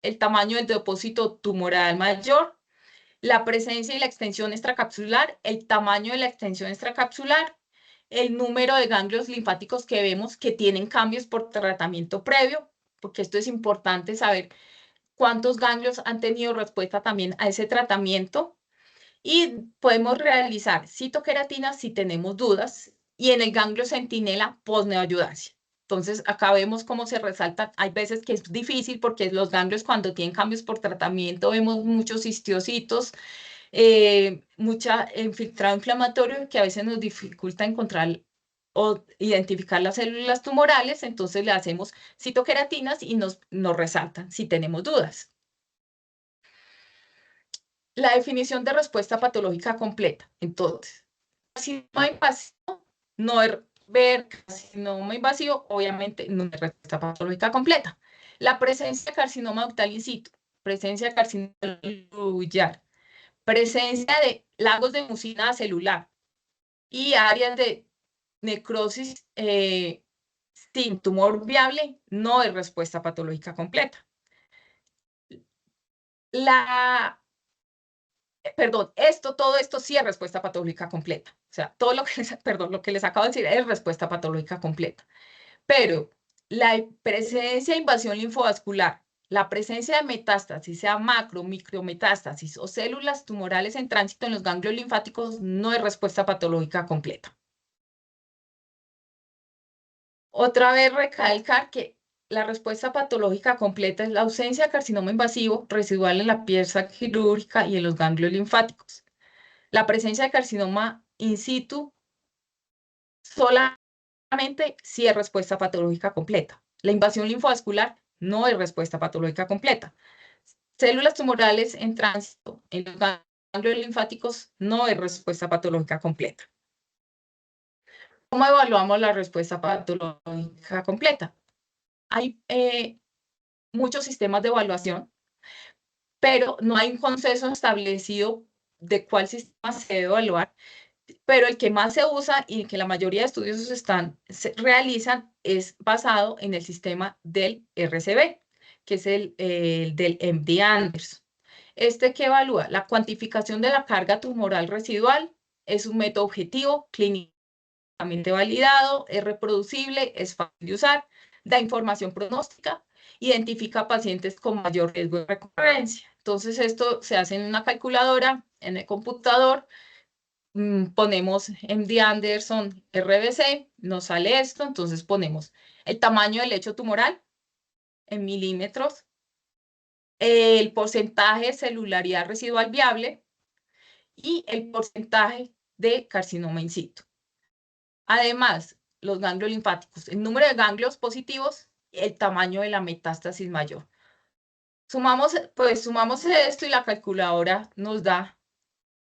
el tamaño del depósito tumoral mayor, la presencia y la extensión extracapsular, el tamaño de la extensión extracapsular, el número de ganglios linfáticos que vemos que tienen cambios por tratamiento previo, porque esto es importante saber cuántos ganglios han tenido respuesta también a ese tratamiento. Y podemos realizar citoqueratina si tenemos dudas y en el ganglio centinela posneoadjudancia. Entonces, acá vemos cómo se resalta. Hay veces que es difícil porque los ganglios cuando tienen cambios por tratamiento vemos muchos histiocitos, mucha infiltrado inflamatorio que a veces nos dificulta encontrar o identificar las células tumorales. Entonces, le hacemos citoqueratinas y nos resaltan si tenemos dudas. La definición de respuesta patológica completa. Entonces, carcinoma invasivo no es ver carcinoma invasivo, obviamente no es respuesta patológica completa. La presencia de carcinoma ductal in situ, presencia de carcinoma celular, presencia de lagos de mucina celular y áreas de necrosis sin tumor viable, no es respuesta patológica completa. Todo esto sí es respuesta patológica completa. O sea, todo lo que lo que les acabo de decir es respuesta patológica completa. Pero la presencia de invasión linfovascular, la presencia de metástasis, sea macro, micrometástasis o células tumorales en tránsito en los ganglios linfáticos, no es respuesta patológica completa. Otra vez recalcar que la respuesta patológica completa es la ausencia de carcinoma invasivo residual en la pieza quirúrgica y en los ganglios linfáticos. La presencia de carcinoma in situ solamente si es respuesta patológica completa. La invasión linfovascular no es respuesta patológica completa. Células tumorales en tránsito en los ganglios linfáticos no es respuesta patológica completa. ¿Cómo evaluamos la respuesta patológica completa? Hay muchos sistemas de evaluación, pero no hay un consenso establecido de cuál sistema se debe evaluar. Pero el que más se usa y que la mayoría de estudios se realizan es basado en el sistema del RCB, que es el del MD Anderson. Este que evalúa la cuantificación de la carga tumoral residual, es un método objetivo, clínicamente validado, es reproducible, es fácil de usar, da información pronóstica, identifica pacientes con mayor riesgo de recurrencia. Entonces, esto se hace en una calculadora, en el computador, ponemos MD Anderson RBC, nos sale esto, entonces ponemos el tamaño del lecho tumoral en milímetros, el porcentaje de celularidad residual viable y el porcentaje de carcinoma in situ. Además, los ganglios linfáticos, el número de ganglios positivos y el tamaño de la metástasis mayor. Sumamos esto y la calculadora nos da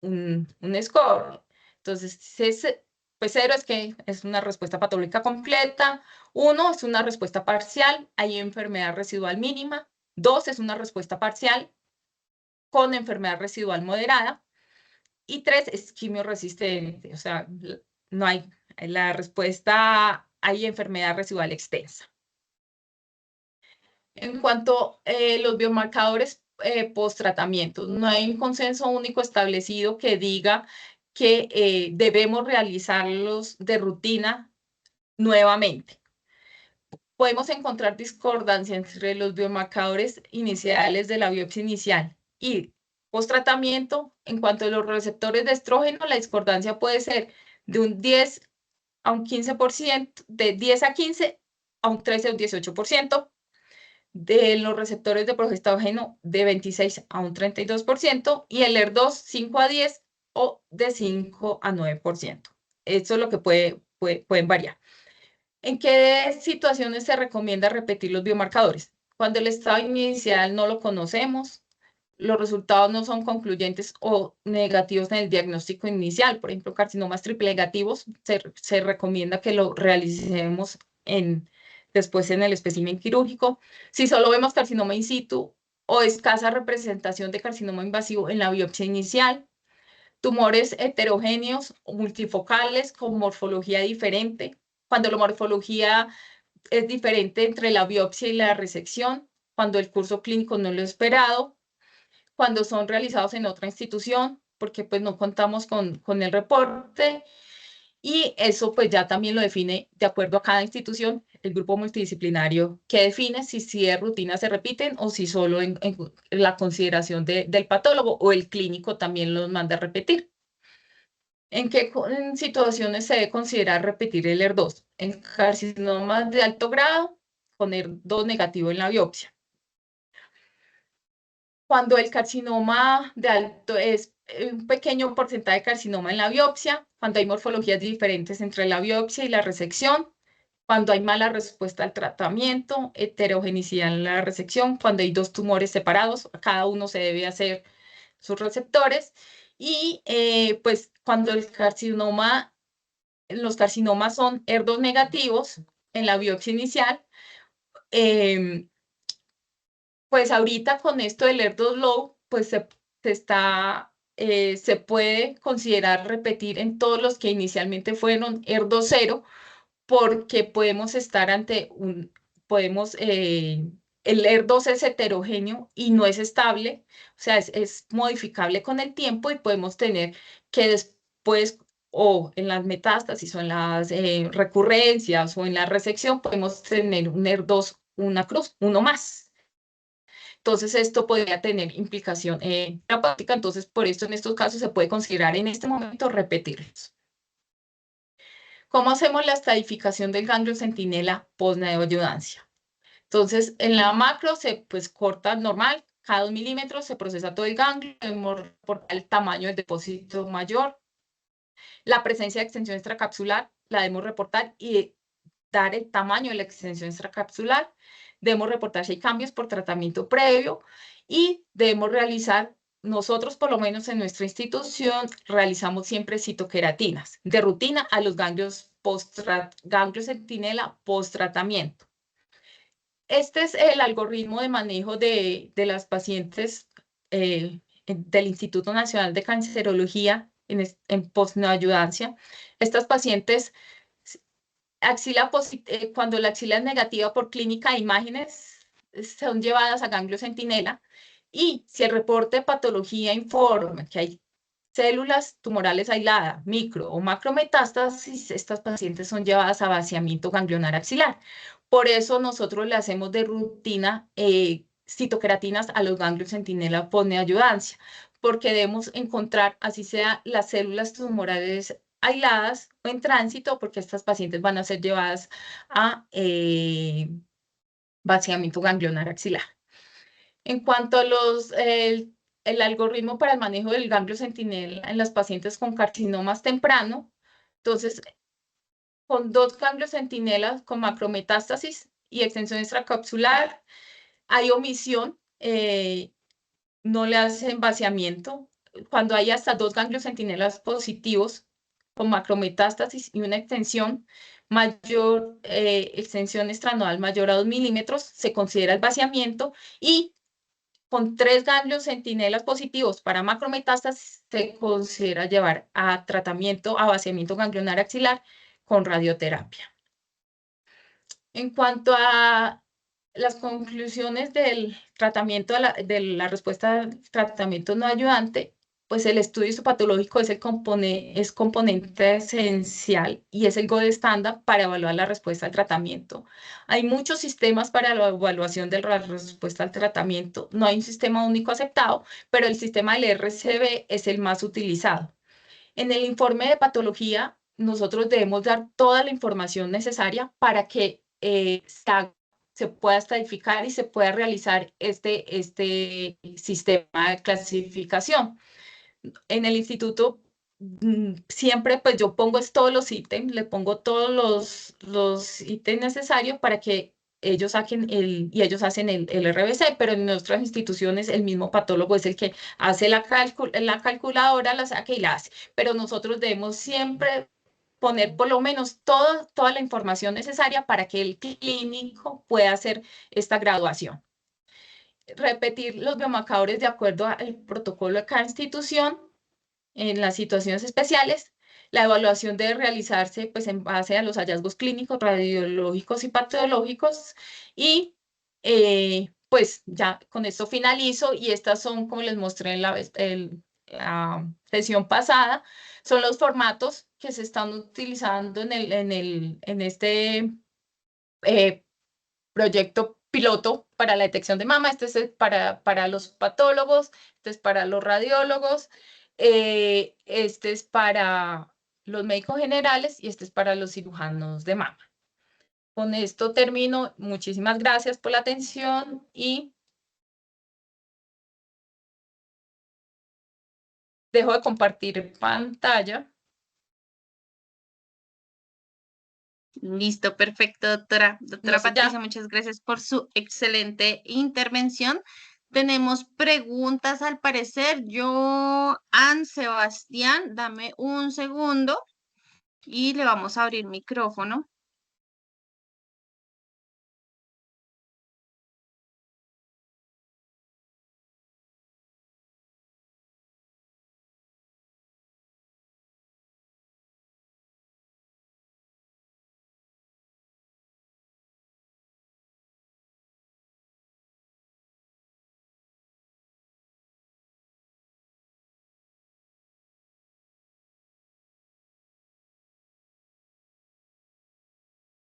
un score. Entonces, pues 0 es que es una respuesta patológica completa, 1 es una respuesta parcial, hay enfermedad residual mínima, 2 es una respuesta parcial con enfermedad residual moderada. Y 3 es quimioresistente, o sea, no hay, la respuesta, hay enfermedad residual extensa. En cuanto a los biomarcadores post-tratamiento, no hay un consenso único establecido que diga que debemos realizarlos de rutina nuevamente. Podemos encontrar discordancia entre los biomarcadores iniciales de la biopsia inicial y post-tratamiento. En cuanto a los receptores de estrógeno, la discordancia puede ser de un 10 a un 15%, de 10 a 15 a un 13 o 18%, de los receptores de progestógeno de 26 a un 32%, y el ER2 5 a 10 o de 5 a 9%. Esto es lo que pueden variar. ¿En qué situaciones se recomienda repetir los biomarcadores? Cuando el estado inicial no lo conocemos, los resultados no son concluyentes o negativos en el diagnóstico inicial. Por ejemplo, carcinomas triple negativos, se recomienda que lo realicemos después en el espécimen quirúrgico. Si solo vemos carcinoma in situ o escasa representación de carcinoma invasivo en la biopsia inicial, tumores heterogéneos o multifocales con morfología diferente, cuando la morfología es diferente entre la biopsia y la resección, cuando el curso clínico no lo esperado, cuando son realizados en otra institución, porque pues no contamos con el reporte, y eso pues ya también lo define de acuerdo a cada institución el grupo multidisciplinario que define si de rutina se repiten o si solo en la consideración del patólogo o el clínico también los manda a repetir. ¿En qué situaciones se debe considerar repetir el ER2? En carcinomas de alto grado, con ER2 negativo en la biopsia. Cuando el carcinoma de alto es un pequeño porcentaje de carcinoma en la biopsia, cuando hay morfologías diferentes entre la biopsia y la resección, cuando hay mala respuesta al tratamiento, heterogenicidad en la resección, cuando hay 2 tumores separados, a cada uno se debe hacer sus receptores, y pues cuando los carcinomas son ER2 negativos en la biopsia inicial, pues ahorita con esto del ER2 low, pues se puede considerar repetir en todos los que inicialmente fueron ER2 0, porque podemos estar ante el ER2 es heterogéneo y no es estable, o sea, es modificable con el tiempo, y podemos tener que después, o en las metástasis, o en las recurrencias, o en la resección, podemos tener un ER2, una cruz, uno más. Entonces, esto podría tener implicación terapéutica. Entonces, por esto en estos casos se puede considerar en este momento repetirlos. ¿Cómo hacemos la estadificación del ganglio centinela post-neoadjuvancia? Entonces, en la macro se corta normal, cada 2 milímetros se procesa todo el ganglio, debemos reportar el tamaño del depósito mayor, la presencia de extensión extracapsular la debemos reportar y dar el tamaño de la extensión extracapsular. Debemos reportar si hay cambios por tratamiento previo, y debemos realizar, nosotros por lo menos en nuestra institución, realizamos siempre citoqueratinas de rutina a los ganglios centinela post-tratamiento. Este es el algoritmo de manejo de las pacientes del Instituto Nacional de Cancerología en post-neoadjuvancia. Estas pacientes, cuando la axila es negativa por clínica de imágenes, son llevadas a ganglio centinela, y si el reporte de patología informa que hay células tumorales aisladas, micro o macrometástasis, estas pacientes son llevadas a vaciamiento ganglionar axilar. Por eso nosotros le hacemos de rutina citoqueratinas a los ganglios centinela post-neoadjuvancia, porque debemos encontrar, así sea, las células tumorales aisladas o en tránsito, porque estas pacientes van a ser llevadas a vaciamiento ganglionar axilar. En cuanto a el algoritmo para el manejo del ganglio centinela en las pacientes con carcinomas temprano, entonces, con 2 ganglios centinelas con macrometástasis y extensión extracapsular, hay omisión, no le hacen vaciamiento. Cuando hay hasta 2 ganglios centinelas positivos con macrometástasis y una extensión mayor, extensión extranodal mayor a 2 milímetros, se considera el vaciamiento, y con 3 ganglios centinelas positivos para macrometástasis, se considera llevar a tratamiento, a vaciamiento ganglionar axilar con radioterapia. En cuanto a las conclusiones del tratamiento, de la respuesta al tratamiento no ayudante, pues el estudio histopatológico es es componente esencial y es el gold estándar para evaluar la respuesta al tratamiento. Hay muchos sistemas para la evaluación de la respuesta al tratamiento. No hay un sistema único aceptado, pero el sistema del RCB es el más utilizado. En el informe de patología, nosotros debemos dar toda la información necesaria para que se pueda estadificar y se pueda realizar este sistema de clasificación. En el instituto siempre pues yo pongo todos los ítems, le pongo todos los ítems necesarios para que ellos saquen y ellos hacen el RBC, pero en nuestras instituciones el mismo patólogo es el que hace la calculadora, la saca y la hace, pero nosotros debemos siempre poner por lo menos toda la información necesaria para que el clínico pueda hacer esta graduación. Repetir los biomarcadores de acuerdo al protocolo de cada institución. En las situaciones especiales, la evaluación debe realizarse pues, en base a los hallazgos clínicos, radiológicos y patológicos. Y pues ya con esto finalizo y estas son, como les mostré en la sesión pasada, son los formatos que se están utilizando en este proyecto piloto para la detección de mama. Este es para los patólogos, este es para los radiólogos, este es para los médicos generales y este es para los cirujanos de mama. Con esto termino. Muchísimas gracias por la atención y dejo de compartir pantalla. Listo, perfecto, doctora. Doctora No sé, Patricia, ya. muchas gracias por su excelente intervención. Tenemos preguntas al parecer. Sebastián, dame un segundo y le vamos a abrir micrófono.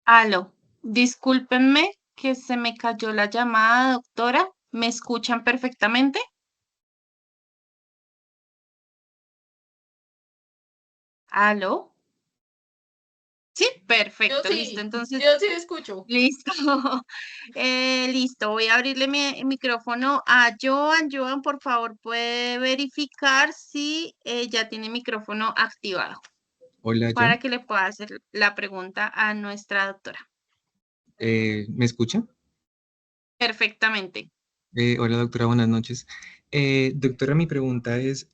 Aló, discúlpenme que se me cayó la llamada, doctora. ¿Me escuchan perfectamente? Aló. Sí, perfecto, listo. Entonces, Yo sí escucho. listo. Listo, voy a abrirle mi micrófono a Joan. Joan, por favor, puede verificar si ya tiene micrófono activado Hola, para Jan. que le pueda hacer la pregunta a nuestra doctora. ¿Me escucha? Perfectamente. Hola, doctora, buenas noches. Doctora, mi pregunta es,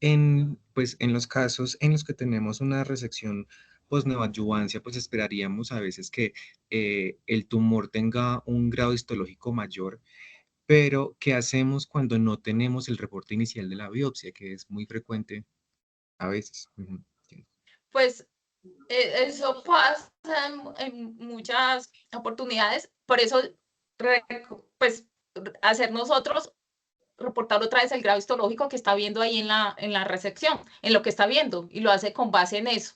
pues, en los casos en los que tenemos una resección post-neoadyuvancia, pues esperaríamos a veces que el tumor tenga un grado histológico mayor, pero ¿qué hacemos cuando no tenemos el reporte inicial de la biopsia, que es muy frecuente a veces? Ujú, sí. Pues eso pasa en muchas oportunidades, por eso pues hacer nosotros reportar otra vez el grado histológico que está viendo ahí en la resección, en lo que está viendo, y lo hace con base en eso.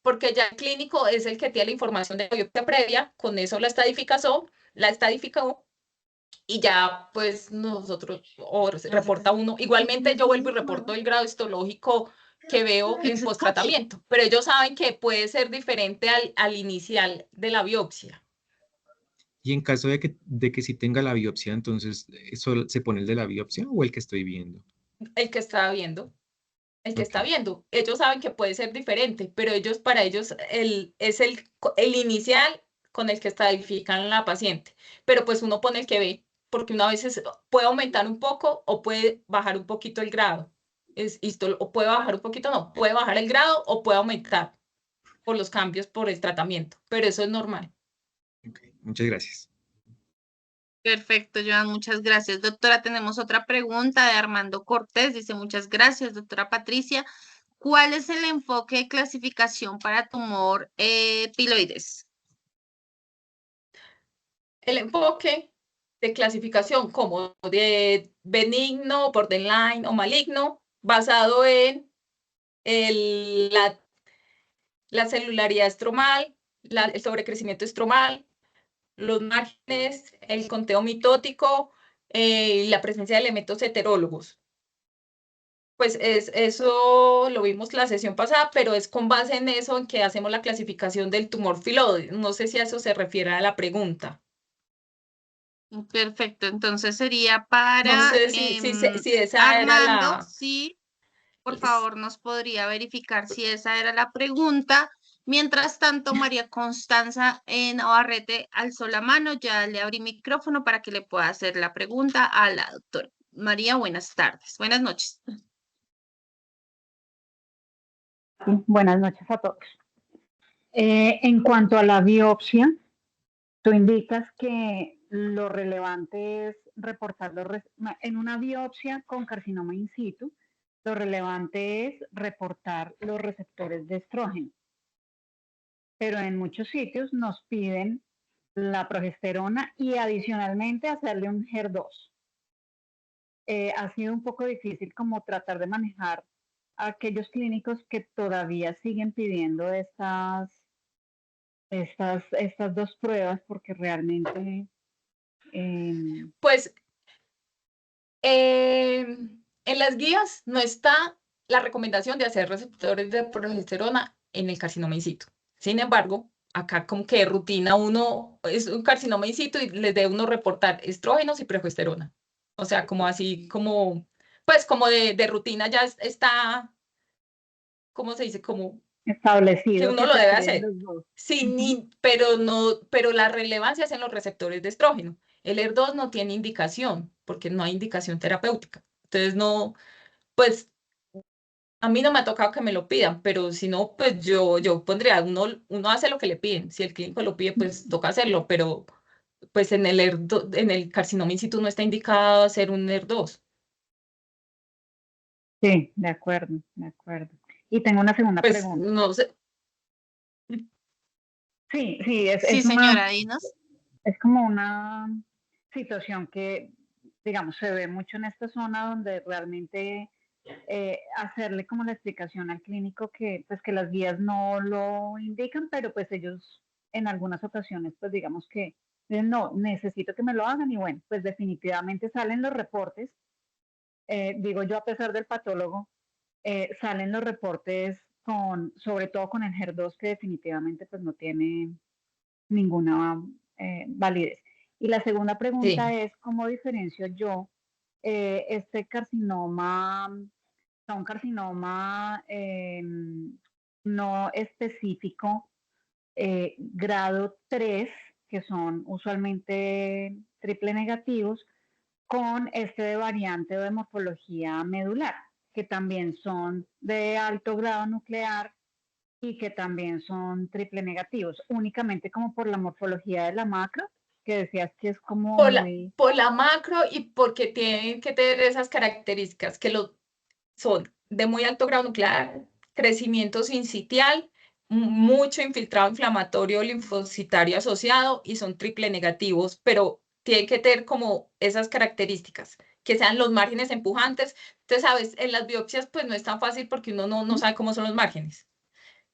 Porque ya el clínico es el que tiene la información de la biopsia previa, con eso la estadificó, y ya pues nosotros, o reporta uno. Igualmente yo vuelvo y reporto el grado histológico que veo en post-tratamiento, pero ellos saben que puede ser diferente al inicial de la biopsia. Y en caso de que sí tenga la biopsia, entonces, ¿eso se pone el de la biopsia o el que estoy viendo? El que está viendo. El que Ok. está viendo. Ellos saben que puede ser diferente, pero para ellos es el inicial con el que estadifican la paciente. Pero pues uno pone el que ve, porque una vez puede aumentar un poco o puede bajar un poquito el grado. O puede bajar un poquito, no, puede bajar el grado o puede aumentar por los cambios por el tratamiento, pero eso es normal. Ok, muchas gracias. Perfecto, Joan, muchas gracias. Doctora, tenemos otra pregunta de Armando Cortés. Dice, muchas gracias, doctora Patricia. ¿Cuál es el enfoque de clasificación para tumor piloides? El enfoque de clasificación como de benigno, borderline o maligno, basado en la celularidad estromal, el sobrecrecimiento estromal, los márgenes, el conteo mitótico y la presencia de elementos heterólogos. Pues eso lo vimos la sesión pasada, pero es con base en eso en que hacemos la clasificación del tumor filoide. No sé si a eso se refiere a la pregunta. Perfecto, entonces sería No para sé si esa era Armando, la... sí, por favor, nos podría verificar si esa era la pregunta. Mientras tanto, María Constanza Navarrete alzó la mano, ya le abrí micrófono para que le pueda hacer la pregunta a la doctora. María, buenas tardes, buenas noches. Buenas noches a todos. En cuanto a la biopsia, tú indicas que lo relevante es reportar en una biopsia con carcinoma in situ, lo relevante es reportar los receptores de estrógeno. Pero en muchos sitios nos piden la progesterona y adicionalmente hacerle un HER2. Ha sido un poco difícil como tratar de manejar a aquellos clínicos que todavía siguen pidiendo estas dos pruebas porque realmente Pues en las guías no está la recomendación de hacer receptores de progesterona en el carcinoma in situ. Sin embargo, acá como que de rutina uno es un carcinoma in situ y les debe uno reportar estrógenos y progesterona. O sea, como así, como, pues como de rutina ya está, ¿cómo se dice? Como que establecido uno que lo se debe piden hacer. los dos. Sí, Ujú. pero no, pero la relevancia es en los receptores de estrógeno. El ER2 no tiene indicación, porque no hay indicación terapéutica. Entonces no, pues a mí no me ha tocado que me lo pidan, pero si no, pues yo pondría, uno hace lo que le piden. Si el clínico lo pide, pues toca hacerlo, pero pues en el ER2, en el carcinoma in situ no está indicado hacer un ER2. Sí, de acuerdo, de acuerdo. Y tengo una segunda Pues pregunta. no sé. Sí, sí, Sí, señora, dinos. es como una situación que, digamos, se ve mucho en esta zona donde realmente hacerle como la explicación al clínico que, pues, que las guías no lo indican, pero pues ellos en algunas ocasiones, pues digamos que dicen, no, necesito que me lo hagan y bueno, pues definitivamente salen los reportes, digo yo a pesar del patólogo, salen los reportes sobre todo con el HER2 que definitivamente pues no tiene ninguna validez. Y la segunda pregunta Sí. es, ¿cómo diferencio yo este carcinoma, un carcinoma no específico, grado 3, que son usualmente triple negativos, con este de variante o de morfología medular, que también son de alto grado nuclear y que también son triple negativos, únicamente como por la morfología de la macro, que decías que es como muy... Por la macro y porque tienen que tener esas características que son de muy alto grado nuclear, crecimiento sincitial, mucho infiltrado inflamatorio linfocitario asociado y son triple negativos, pero tienen que tener como esas características, que sean los márgenes empujantes. Entonces, sabes, en las biopsias pues no es tan fácil porque uno no sabe cómo son los márgenes.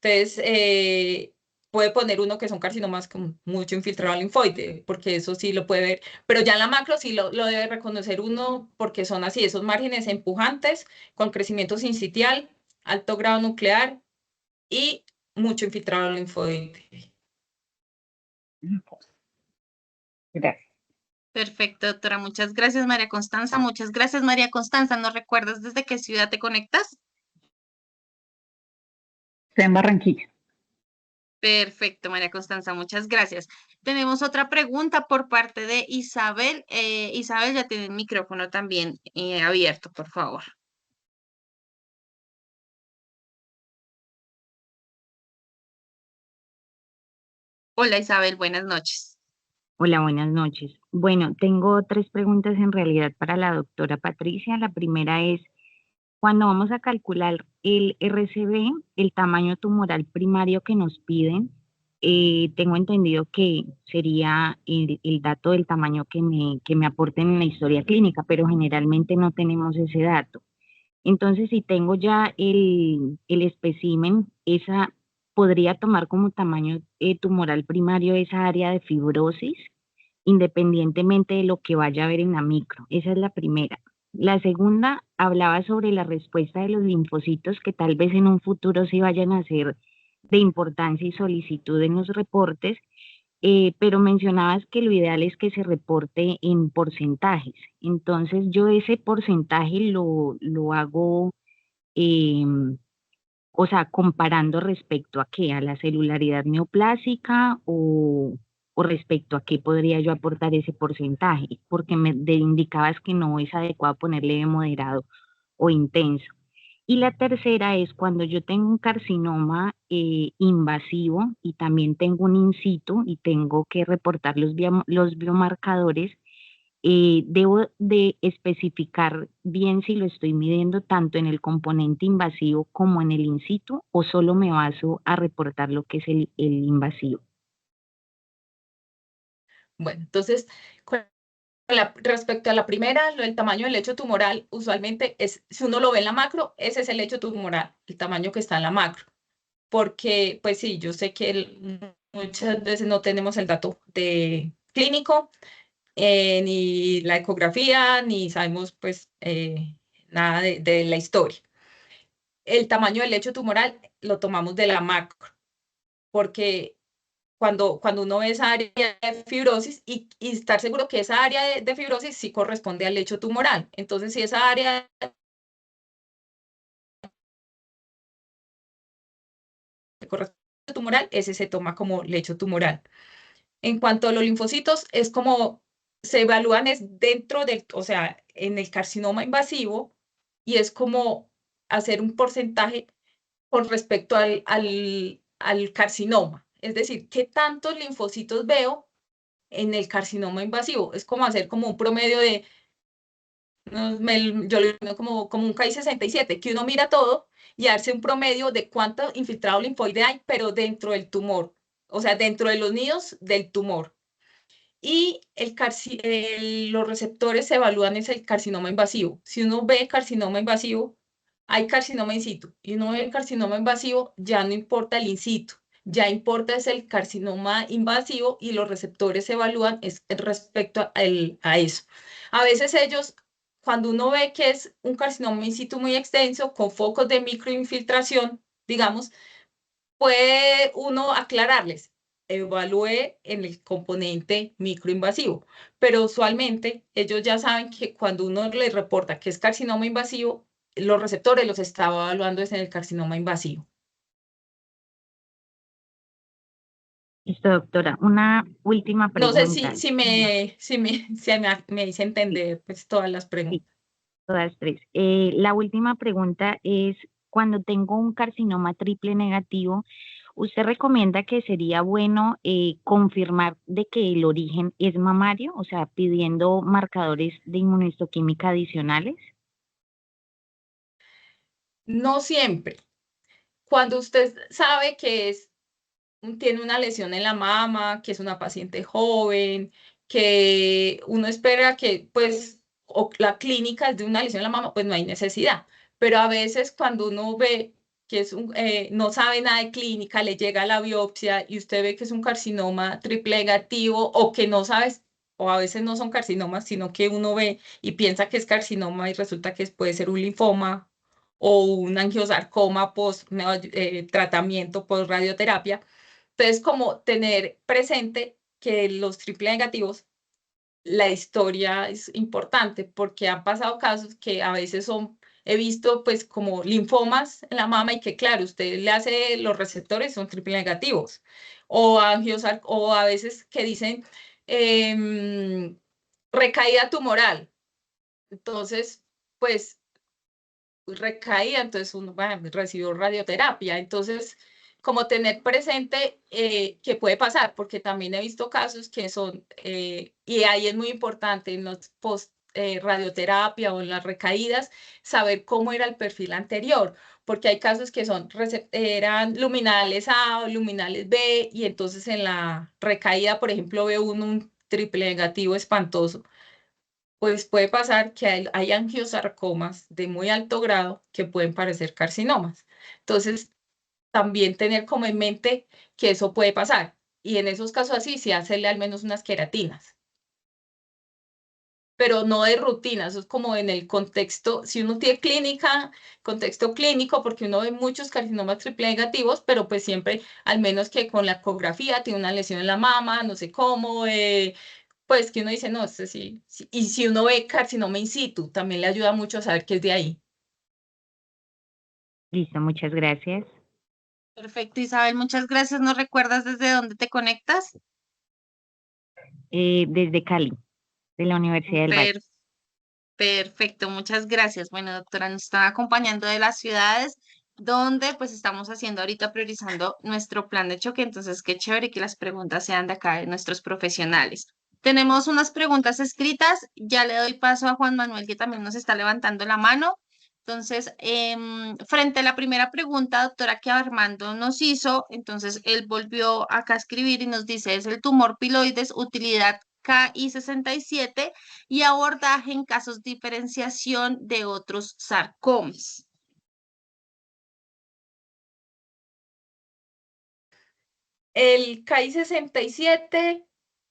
Entonces, puede poner uno que son carcinomas con mucho infiltrado linfoide, porque eso sí lo puede ver, pero ya en la macro sí lo debe reconocer uno porque son así, esos márgenes empujantes con crecimiento sincitial, alto grado nuclear y mucho infiltrado linfoide. Gracias. Perfecto, doctora. Muchas gracias, María Constanza. Muchas gracias, María Constanza. ¿Nos recuerdas desde qué ciudad te conectas? Estoy en Barranquilla. Perfecto, María Constanza. Muchas gracias. Tenemos otra pregunta por parte de Isabel. Isabel, ya tiene el micrófono también abierto, por favor. Hola, Isabel. Buenas noches. Hola, buenas noches. Bueno, tengo 3 preguntas en realidad para la doctora Patricia. La primera es, cuando vamos a calcular el RCB, el tamaño tumoral primario que nos piden, tengo entendido que sería el dato del tamaño que me aporten en la historia clínica, pero generalmente no tenemos ese dato. Entonces, si tengo ya el espécimen, esa podría tomar como tamaño tumoral primario esa área de fibrosis, independientemente de lo que vaya a ver en la micro. Esa es la primera. La segunda hablaba sobre la respuesta de los linfocitos que tal vez en un futuro sí vayan a ser de importancia y solicitud en los reportes, pero mencionabas que lo ideal es que se reporte en porcentajes. Entonces yo ese porcentaje lo hago, o sea, comparando respecto a qué, a la celularidad neoplásica o respecto a qué podría yo aportar ese porcentaje, porque indicabas que no es adecuado ponerle de moderado o intenso. Y la tercera es cuando yo tengo un carcinoma invasivo y también tengo un in situ y tengo que reportar los biomarcadores, debo de especificar bien si lo estoy midiendo tanto en el componente invasivo como en el in situ, o solo me baso a reportar lo que es el invasivo. Bueno, entonces, respecto a la primera, el tamaño del lecho tumoral, usualmente es, si uno lo ve en la macro, ese es el lecho tumoral, el tamaño que está en la macro. Porque, pues sí, yo sé que muchas veces no tenemos el dato de clínico, ni la ecografía, ni sabemos, pues, nada de la historia. El tamaño del lecho tumoral lo tomamos de la macro, porque cuando uno ve esa área de fibrosis y estar seguro que esa área de fibrosis sí corresponde al lecho tumoral. Entonces, si esa área corresponde al lecho tumoral, ese se toma como lecho tumoral. En cuanto a los linfocitos, es como se evalúan es dentro del, o sea, en el carcinoma invasivo, y es como hacer un porcentaje con respecto al carcinoma. Es decir, ¿qué tantos linfocitos veo en el carcinoma invasivo? Es como hacer como un promedio de, yo lo veo como un Ki-67, que uno mira todo y hace un promedio de cuánto infiltrado linfoide hay, pero dentro del tumor, o sea, dentro de los nidos del tumor. Y los receptores se evalúan es el carcinoma invasivo. Si uno ve carcinoma invasivo, hay carcinoma in situ. Y uno ve el carcinoma invasivo, ya no importa el in situ. Ya importa es el carcinoma invasivo y los receptores se evalúan es respecto a eso. A veces ellos, cuando uno ve que es un carcinoma in situ muy extenso, con focos de microinfiltración, digamos, puede uno aclararles, evalúe en el componente microinvasivo, pero usualmente ellos ya saben que cuando uno les reporta que es carcinoma invasivo, los receptores los está evaluando es en el carcinoma invasivo. Listo, doctora. Una última No sé pregunta. si me hice entender pues todas las preguntas. Sí, todas 3. La última pregunta es, cuando tengo un carcinoma triple negativo, ¿usted recomienda que sería bueno confirmar de que el origen es mamario, o sea, pidiendo marcadores de inmunohistoquímica adicionales? No siempre. Cuando usted sabe que tiene una lesión en la mama, que es una paciente joven, que uno espera que, pues, o la clínica es de una lesión en la mama, pues no hay necesidad. Pero a veces cuando uno ve que no sabe nada de clínica, le llega la biopsia y usted ve que es un carcinoma triple negativo o que no sabes, o a veces no son carcinomas, sino que uno ve y piensa que es carcinoma y resulta que puede ser un linfoma o un angiosarcoma post tratamiento, post radioterapia. Entonces, como tener presente que los triple negativos, la historia es importante porque han pasado casos que a veces he visto pues como linfomas en la mama y que claro, usted le hace los receptores, son triple negativos. O o a veces que dicen recaída tumoral. Entonces, pues recaída, entonces uno recibió radioterapia. Entonces, como tener presente que puede pasar, porque también he visto casos que son, y ahí es muy importante en los post radioterapia o en las recaídas, saber cómo era el perfil anterior, porque hay casos que eran luminales A o luminales B, y entonces en la recaída, por ejemplo, ve uno un triple negativo espantoso. Pues puede pasar que hay angiosarcomas de muy alto grado que pueden parecer carcinomas. Entonces, también tener como en mente que eso puede pasar. Y en esos casos así, sí hacerle al menos unas queratinas. Pero no de rutina, eso es como en el contexto, si uno tiene clínica, contexto clínico, porque uno ve muchos carcinomas triple negativos, pero pues siempre, al menos que con la ecografía, tiene una lesión en la mama, no sé cómo, pues que uno dice, no, este sí, sí. Y si uno ve carcinoma in situ, también le ayuda mucho a saber que es de ahí. Listo, muchas gracias. Perfecto, Isabel, muchas gracias. ¿Nos recuerdas desde dónde te conectas? Desde Cali, de la Universidad del Valle. Per- Perfecto, muchas gracias. Bueno, doctora, nos están acompañando de las ciudades donde pues estamos haciendo ahorita priorizando nuestro plan de choque, entonces qué chévere que las preguntas sean de acá, de nuestros profesionales. Tenemos unas preguntas escritas, ya le doy paso a Juan Manuel que también nos está levantando la mano. Entonces, frente a la primera pregunta, doctora, que Armando nos hizo, entonces él volvió acá a escribir y nos dice, es el tumor piloides, utilidad KI67 y abordaje en casos de diferenciación de otros sarcomas. El KI67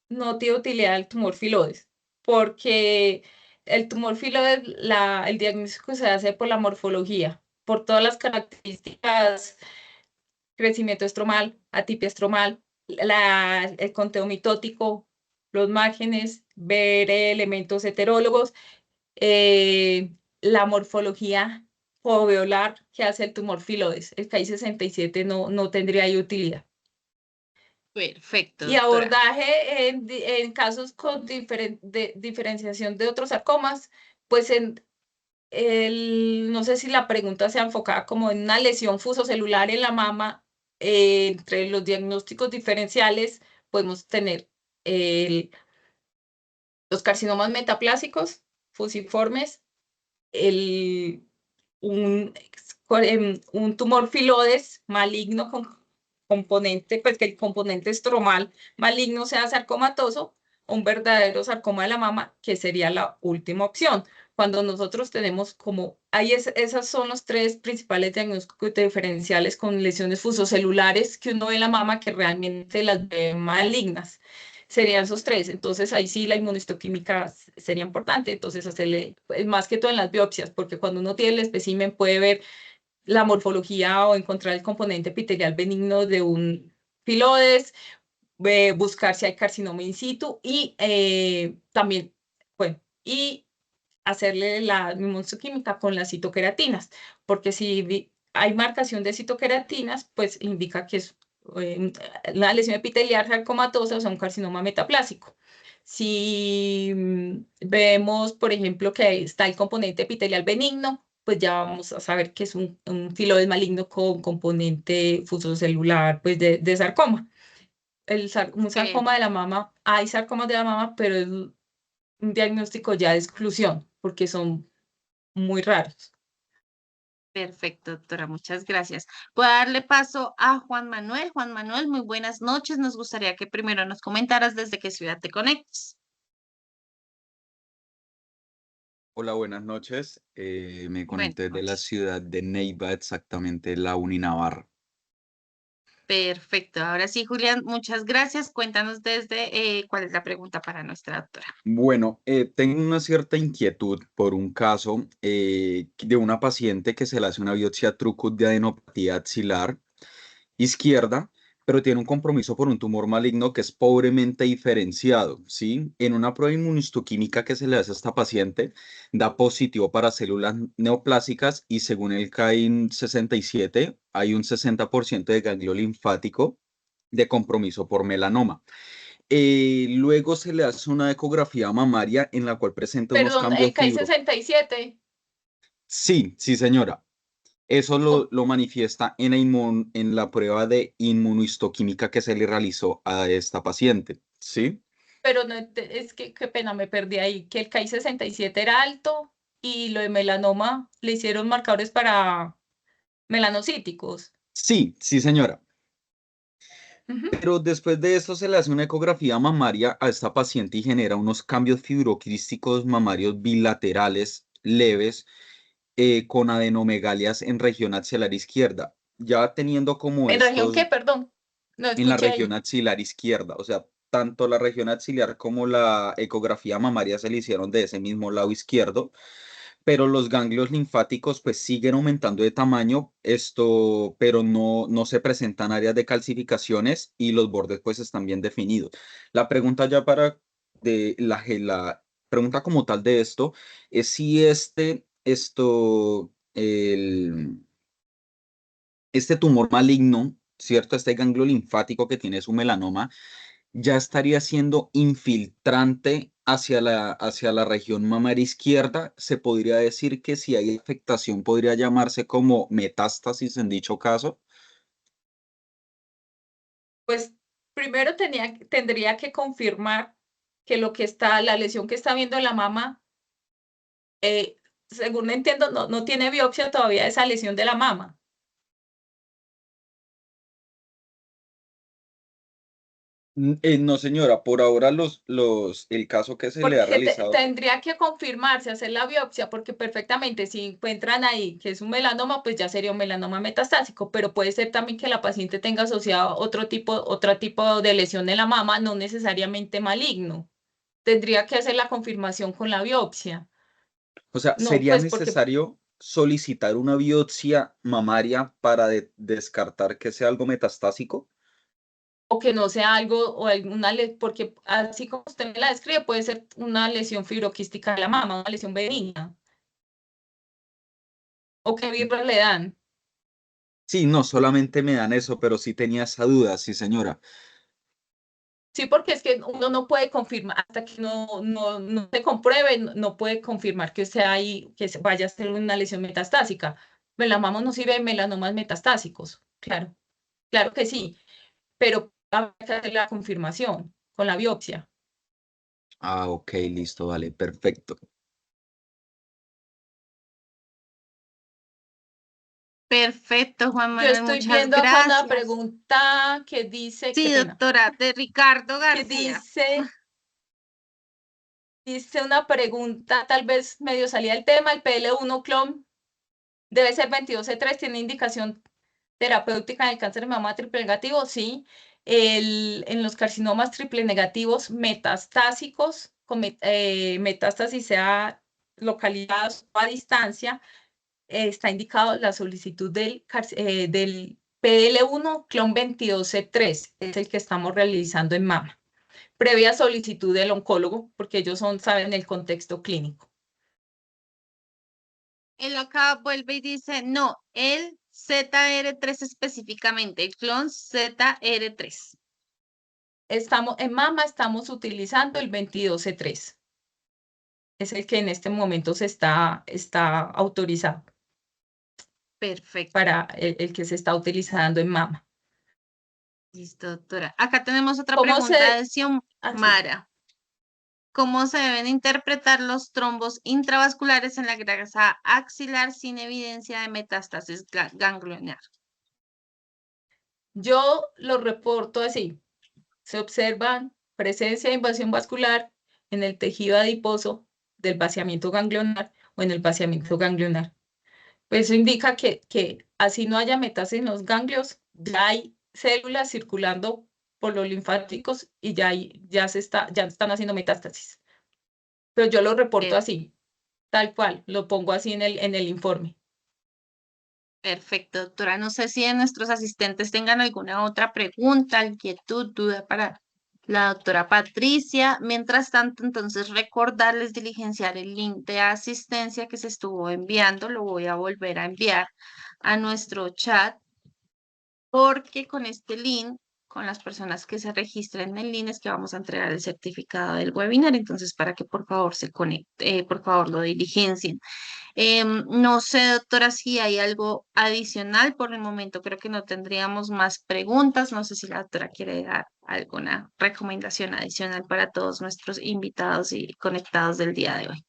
no tiene utilidad del tumor filoides, porque el tumor filoides, el diagnóstico se hace por la morfología, por todas las características, crecimiento estromal, atipia estromal, el conteo mitótico, los márgenes, ver elementos heterólogos, la morfología foveolar que hace el tumor filoides. El KI67 no tendría ahí utilidad. Perfecto, Y doctora. abordaje en casos con diferenciación de otros sarcomas, pues no sé si la pregunta sea enfocada como en una lesión fusocelular en la mama. Entre los diagnósticos diferenciales podemos tener los carcinomas metaplásicos, fusiformes, un, un tumor filodes maligno con componente, pues que el componente estromal maligno sea sarcomatoso, un verdadero sarcoma de la mama, que sería la última opción. Cuando nosotros tenemos como, esas son los tres principales diagnósticos diferenciales con lesiones fusocelulares que uno ve en la mama que realmente las ve malignas. Serían esos tres. Entonces, ahí sí la inmunistoquímica sería importante. Entonces, hacerle, pues, más que todo en las biopsias, porque cuando uno tiene el espécimen puede ver la morfología o encontrar el componente epitelial benigno de un filodes, buscar si hay carcinoma in situ y también, bueno, y hacerle la inmunistoquímica con las citoqueratinas, porque si hay marcación de citoqueratinas, pues indica que es una lesión epitelial sarcomatosa, o sea, un carcinoma metaplásico. Si vemos, por ejemplo, que está el componente epitelial benigno, pues ya vamos a saber que es un filodes maligno con componente fusocelular, pues de sarcoma. Un sarcoma de la mama, hay sarcomas de la mama, pero es un diagnóstico ya de exclusión, porque son muy raros. Perfecto, doctora, muchas gracias. Voy a darle paso a Juan Manuel. Juan Manuel, muy buenas noches. Nos gustaría que primero nos comentaras desde qué ciudad te conectas. Hola, buenas noches. Me Buenas conecté de la noches. ciudad de Neiva, exactamente la Uninavarra. Perfecto. Ahora sí, Julián, muchas gracias. Cuéntanos desde cuál es la pregunta para nuestra doctora. Bueno, tengo una cierta inquietud por un caso de una paciente que se le hace una biopsia trucut de adenopatía axilar izquierda, pero tiene un compromiso por un tumor maligno que es pobremente diferenciado, ¿sí? En una prueba inmunistoquímica que se le hace a esta paciente, da positivo para células neoplásicas y según el CAIN 67, hay un 60% de ganglio linfático de compromiso por melanoma. Luego se le hace una ecografía mamaria en la cual presenta unos Perdón, cambios el fibro. KI67. Sí, sí, señora. Eso lo manifiesta en la prueba de inmunohistoquímica que se le realizó a esta paciente, ¿sí? Pero no, es que qué pena, me perdí ahí, que el Ki-67 era alto y lo de melanoma le hicieron marcadores para melanocíticos. Sí, sí, señora. Ujú. Pero después de esto se le hace una ecografía mamaria a esta paciente y genera unos cambios fibroquísticos mamarios bilaterales leves con adenomegalias en región axilar izquierda. Ya teniendo como ¿En región qué? estos Perdón, no en la escuché región ahí. axilar izquierda, o sea, tanto la región axilar como la ecografía mamaria se le hicieron de ese mismo lado izquierdo, pero los ganglios linfáticos pues siguen aumentando de tamaño, pero no se presentan áreas de calcificaciones y los bordes pues están bien definidos. La pregunta ya para la pregunta como tal de esto es si este tumor maligno, ¿cierto? Este ganglio linfático que tiene su melanoma, ya estaría siendo infiltrante hacia la región mamaria izquierda. Se podría decir que si hay afectación podría llamarse como metástasis en dicho caso. Pues primero tendría que confirmar que la lesión que está viendo la mama, eh, según entiendo, no tiene biopsia todavía esa lesión de la mama. No, señora, por ahora el caso que se le ha Porque realizado. tendría que confirmarse, hacer la biopsia, porque perfectamente si encuentran ahí que es un melanoma, pues ya sería un melanoma metastásico, pero puede ser también que la paciente tenga asociado otro tipo de lesión en la mama, no necesariamente maligno. Tendría que hacer la confirmación con la biopsia. O sea, No, ¿sería pues porque, necesario solicitar una biopsia mamaria para descartar que sea algo metastásico? o que no sea algo, porque así como usted me la describe, puede ser una lesión fibroquística de la mama, una lesión benigna. ¿O qué vibra le dan? Sí, no solamente me dan eso, pero sí tenía esa duda, sí, señora. Sí, porque es que uno no puede confirmar, hasta que no se compruebe, no puede confirmar que sea ahí, vaya a ser una lesión metastásica. Melanoma no sirve de melanomas metastásicos, claro, claro que sí, pero hay que hacer la confirmación con la biopsia. Ah, ok, listo, vale, perfecto. Perfecto, Juan Yo Manuel, estoy muchas viendo acá una gracias. pregunta que dice, qué Sí, pena, doctora, de Ricardo que García. dice una pregunta tal vez medio salida del tema, el PL1 clon debe ser 22C3, tiene indicación terapéutica en el cáncer de mama triple negativo, sí. En los carcinomas triple negativos metastásicos, con metástasis sea localizadas a distancia, está indicado la solicitud del PDL1 clon 22C3, es el que estamos realizando en mama, previa solicitud del oncólogo, porque ellos saben el contexto clínico. Él acá vuelve y dice, no, el ZR3 específicamente, el clon ZR3. En mama estamos utilizando el 22C3. Es el que en este momento está autorizado Perfecto. para el que se está utilizando en mama. Listo, doctora. Acá tenemos otra ¿Cómo pregunta se...? de Así. Xiomara. ¿Cómo se deben interpretar los trombos intravasculares en la grasa axilar sin evidencia de metástasis ganglionar? Yo lo reporto así. Se observan presencia de invasión vascular en el tejido adiposo del vaciamiento ganglionar o en el vaciamiento ganglionar. Pues eso indica que así no haya metástasis en los ganglios, ya hay células circulando por los linfáticos y ya están haciendo metástasis. Pero yo lo reporto así, tal cual, lo pongo así en el informe. Perfecto, doctora. No sé si nuestros asistentes tengan alguna otra pregunta, inquietud, duda para la doctora Patricia. Mientras tanto, entonces recordarles diligenciar el link de asistencia que se estuvo enviando. Lo voy a volver a enviar a nuestro chat porque con este link con las personas que se registren en línea es que vamos a entregar el certificado del webinar, entonces para que por favor se conecte, por favor lo diligencien. No sé, doctora, si hay algo adicional por el momento. Creo que no tendríamos más preguntas. No sé si la doctora quiere dar alguna recomendación adicional para todos nuestros invitados y conectados del día de hoy.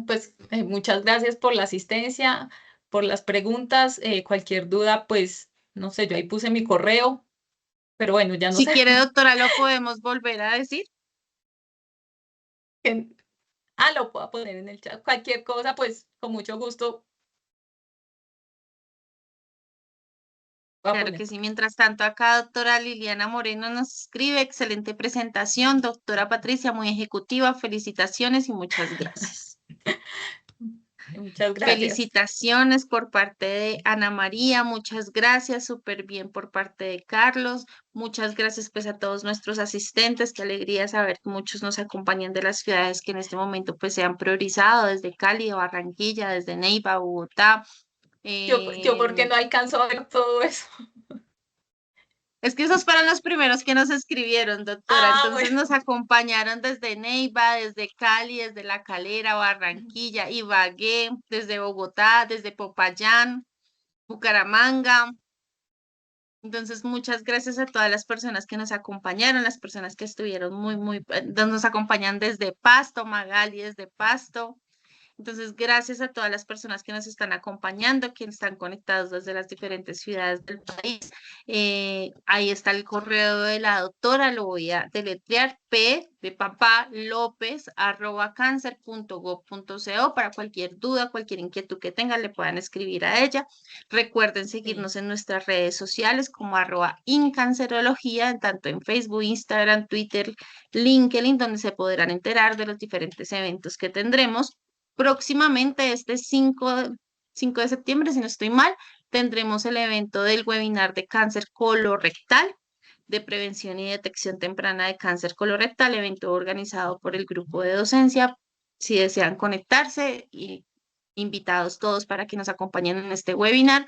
Pues muchas gracias por la asistencia, por las preguntas. Cualquier duda, pues no sé, yo ahí puse mi correo, pero bueno, ya no Si sé. quiere, doctora, lo podemos volver a decir. Lo puedo poner en el chat. Cualquier cosa, pues con mucho gusto. Voy a Claro poner. que sí. Mientras tanto, acá doctora Liliana Moreno nos escribe, excelente presentación, doctora Patricia, muy ejecutiva, felicitaciones y muchas gracias. Muchas gracias. Felicitaciones por parte de Ana María, muchas gracias, súper bien por parte de Carlos, muchas gracias pues a todos nuestros asistentes, qué alegría saber que muchos nos acompañan de las ciudades que en este momento pues se han priorizado, desde Cali, Barranquilla, desde Neiva, Bogotá. Yo porque no alcanzo a ver todo eso. Es que esos fueron los primeros que nos escribieron, doctora. Entonces Bueno. nos acompañaron desde Neiva, desde Cali, desde La Calera, Barranquilla, Ibagué, desde Bogotá, desde Popayán, Bucaramanga. Entonces, muchas gracias a todas las personas que nos acompañaron, las personas que estuvieron nos acompañan desde Pasto, Magali desde Pasto. Entonces, gracias a todas las personas que nos están acompañando, que están conectados desde las diferentes ciudades del país. Ahí está el correo de la doctora, lo voy a deletrear, p de papá López @cancer.gov.co para cualquier duda, cualquier inquietud que tengan, le puedan escribir a ella. Recuerden seguirnos en nuestras redes sociales como @incancerología, tanto en Facebook, Instagram, Twitter, LinkedIn, donde se podrán enterar de los diferentes eventos que tendremos. Próximamente, este 5 de septiembre, si no estoy mal, tendremos el evento del webinar de cáncer colorectal, de prevención y detección temprana de cáncer colorectal, evento organizado por el grupo de docencia. Si desean conectarse, y invitados todos para que nos acompañen en este webinar.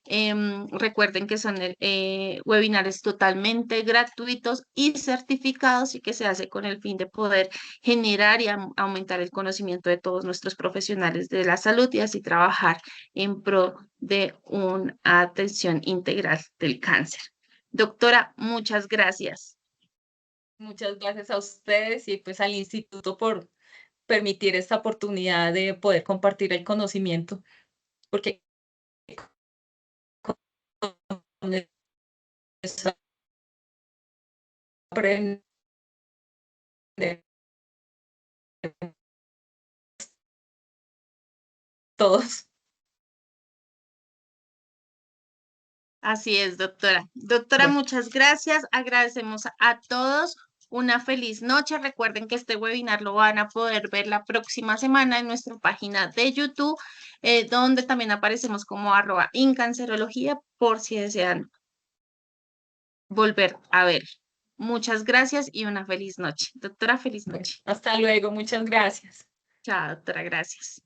Recuerden que son webinars totalmente gratuitos y certificados y que se hace con el fin de poder generar y aumentar el conocimiento de todos nuestros profesionales de la salud y así trabajar en pro de una atención integral del cáncer. Doctora, muchas gracias. Muchas gracias a ustedes y pues al instituto por permitir esta oportunidad de poder compartir el conocimiento, porque aprender todos. Así es, doctora. Doctora, Bueno. muchas gracias. Agradecemos a todos. Una feliz noche. Recuerden que este webinar lo van a poder ver la próxima semana en nuestra página de YouTube, donde también aparecemos como @incancerología por si desean volver a ver. Muchas gracias y una feliz noche. Doctora, feliz noche. Hasta luego, muchas gracias. Chao, doctora, gracias.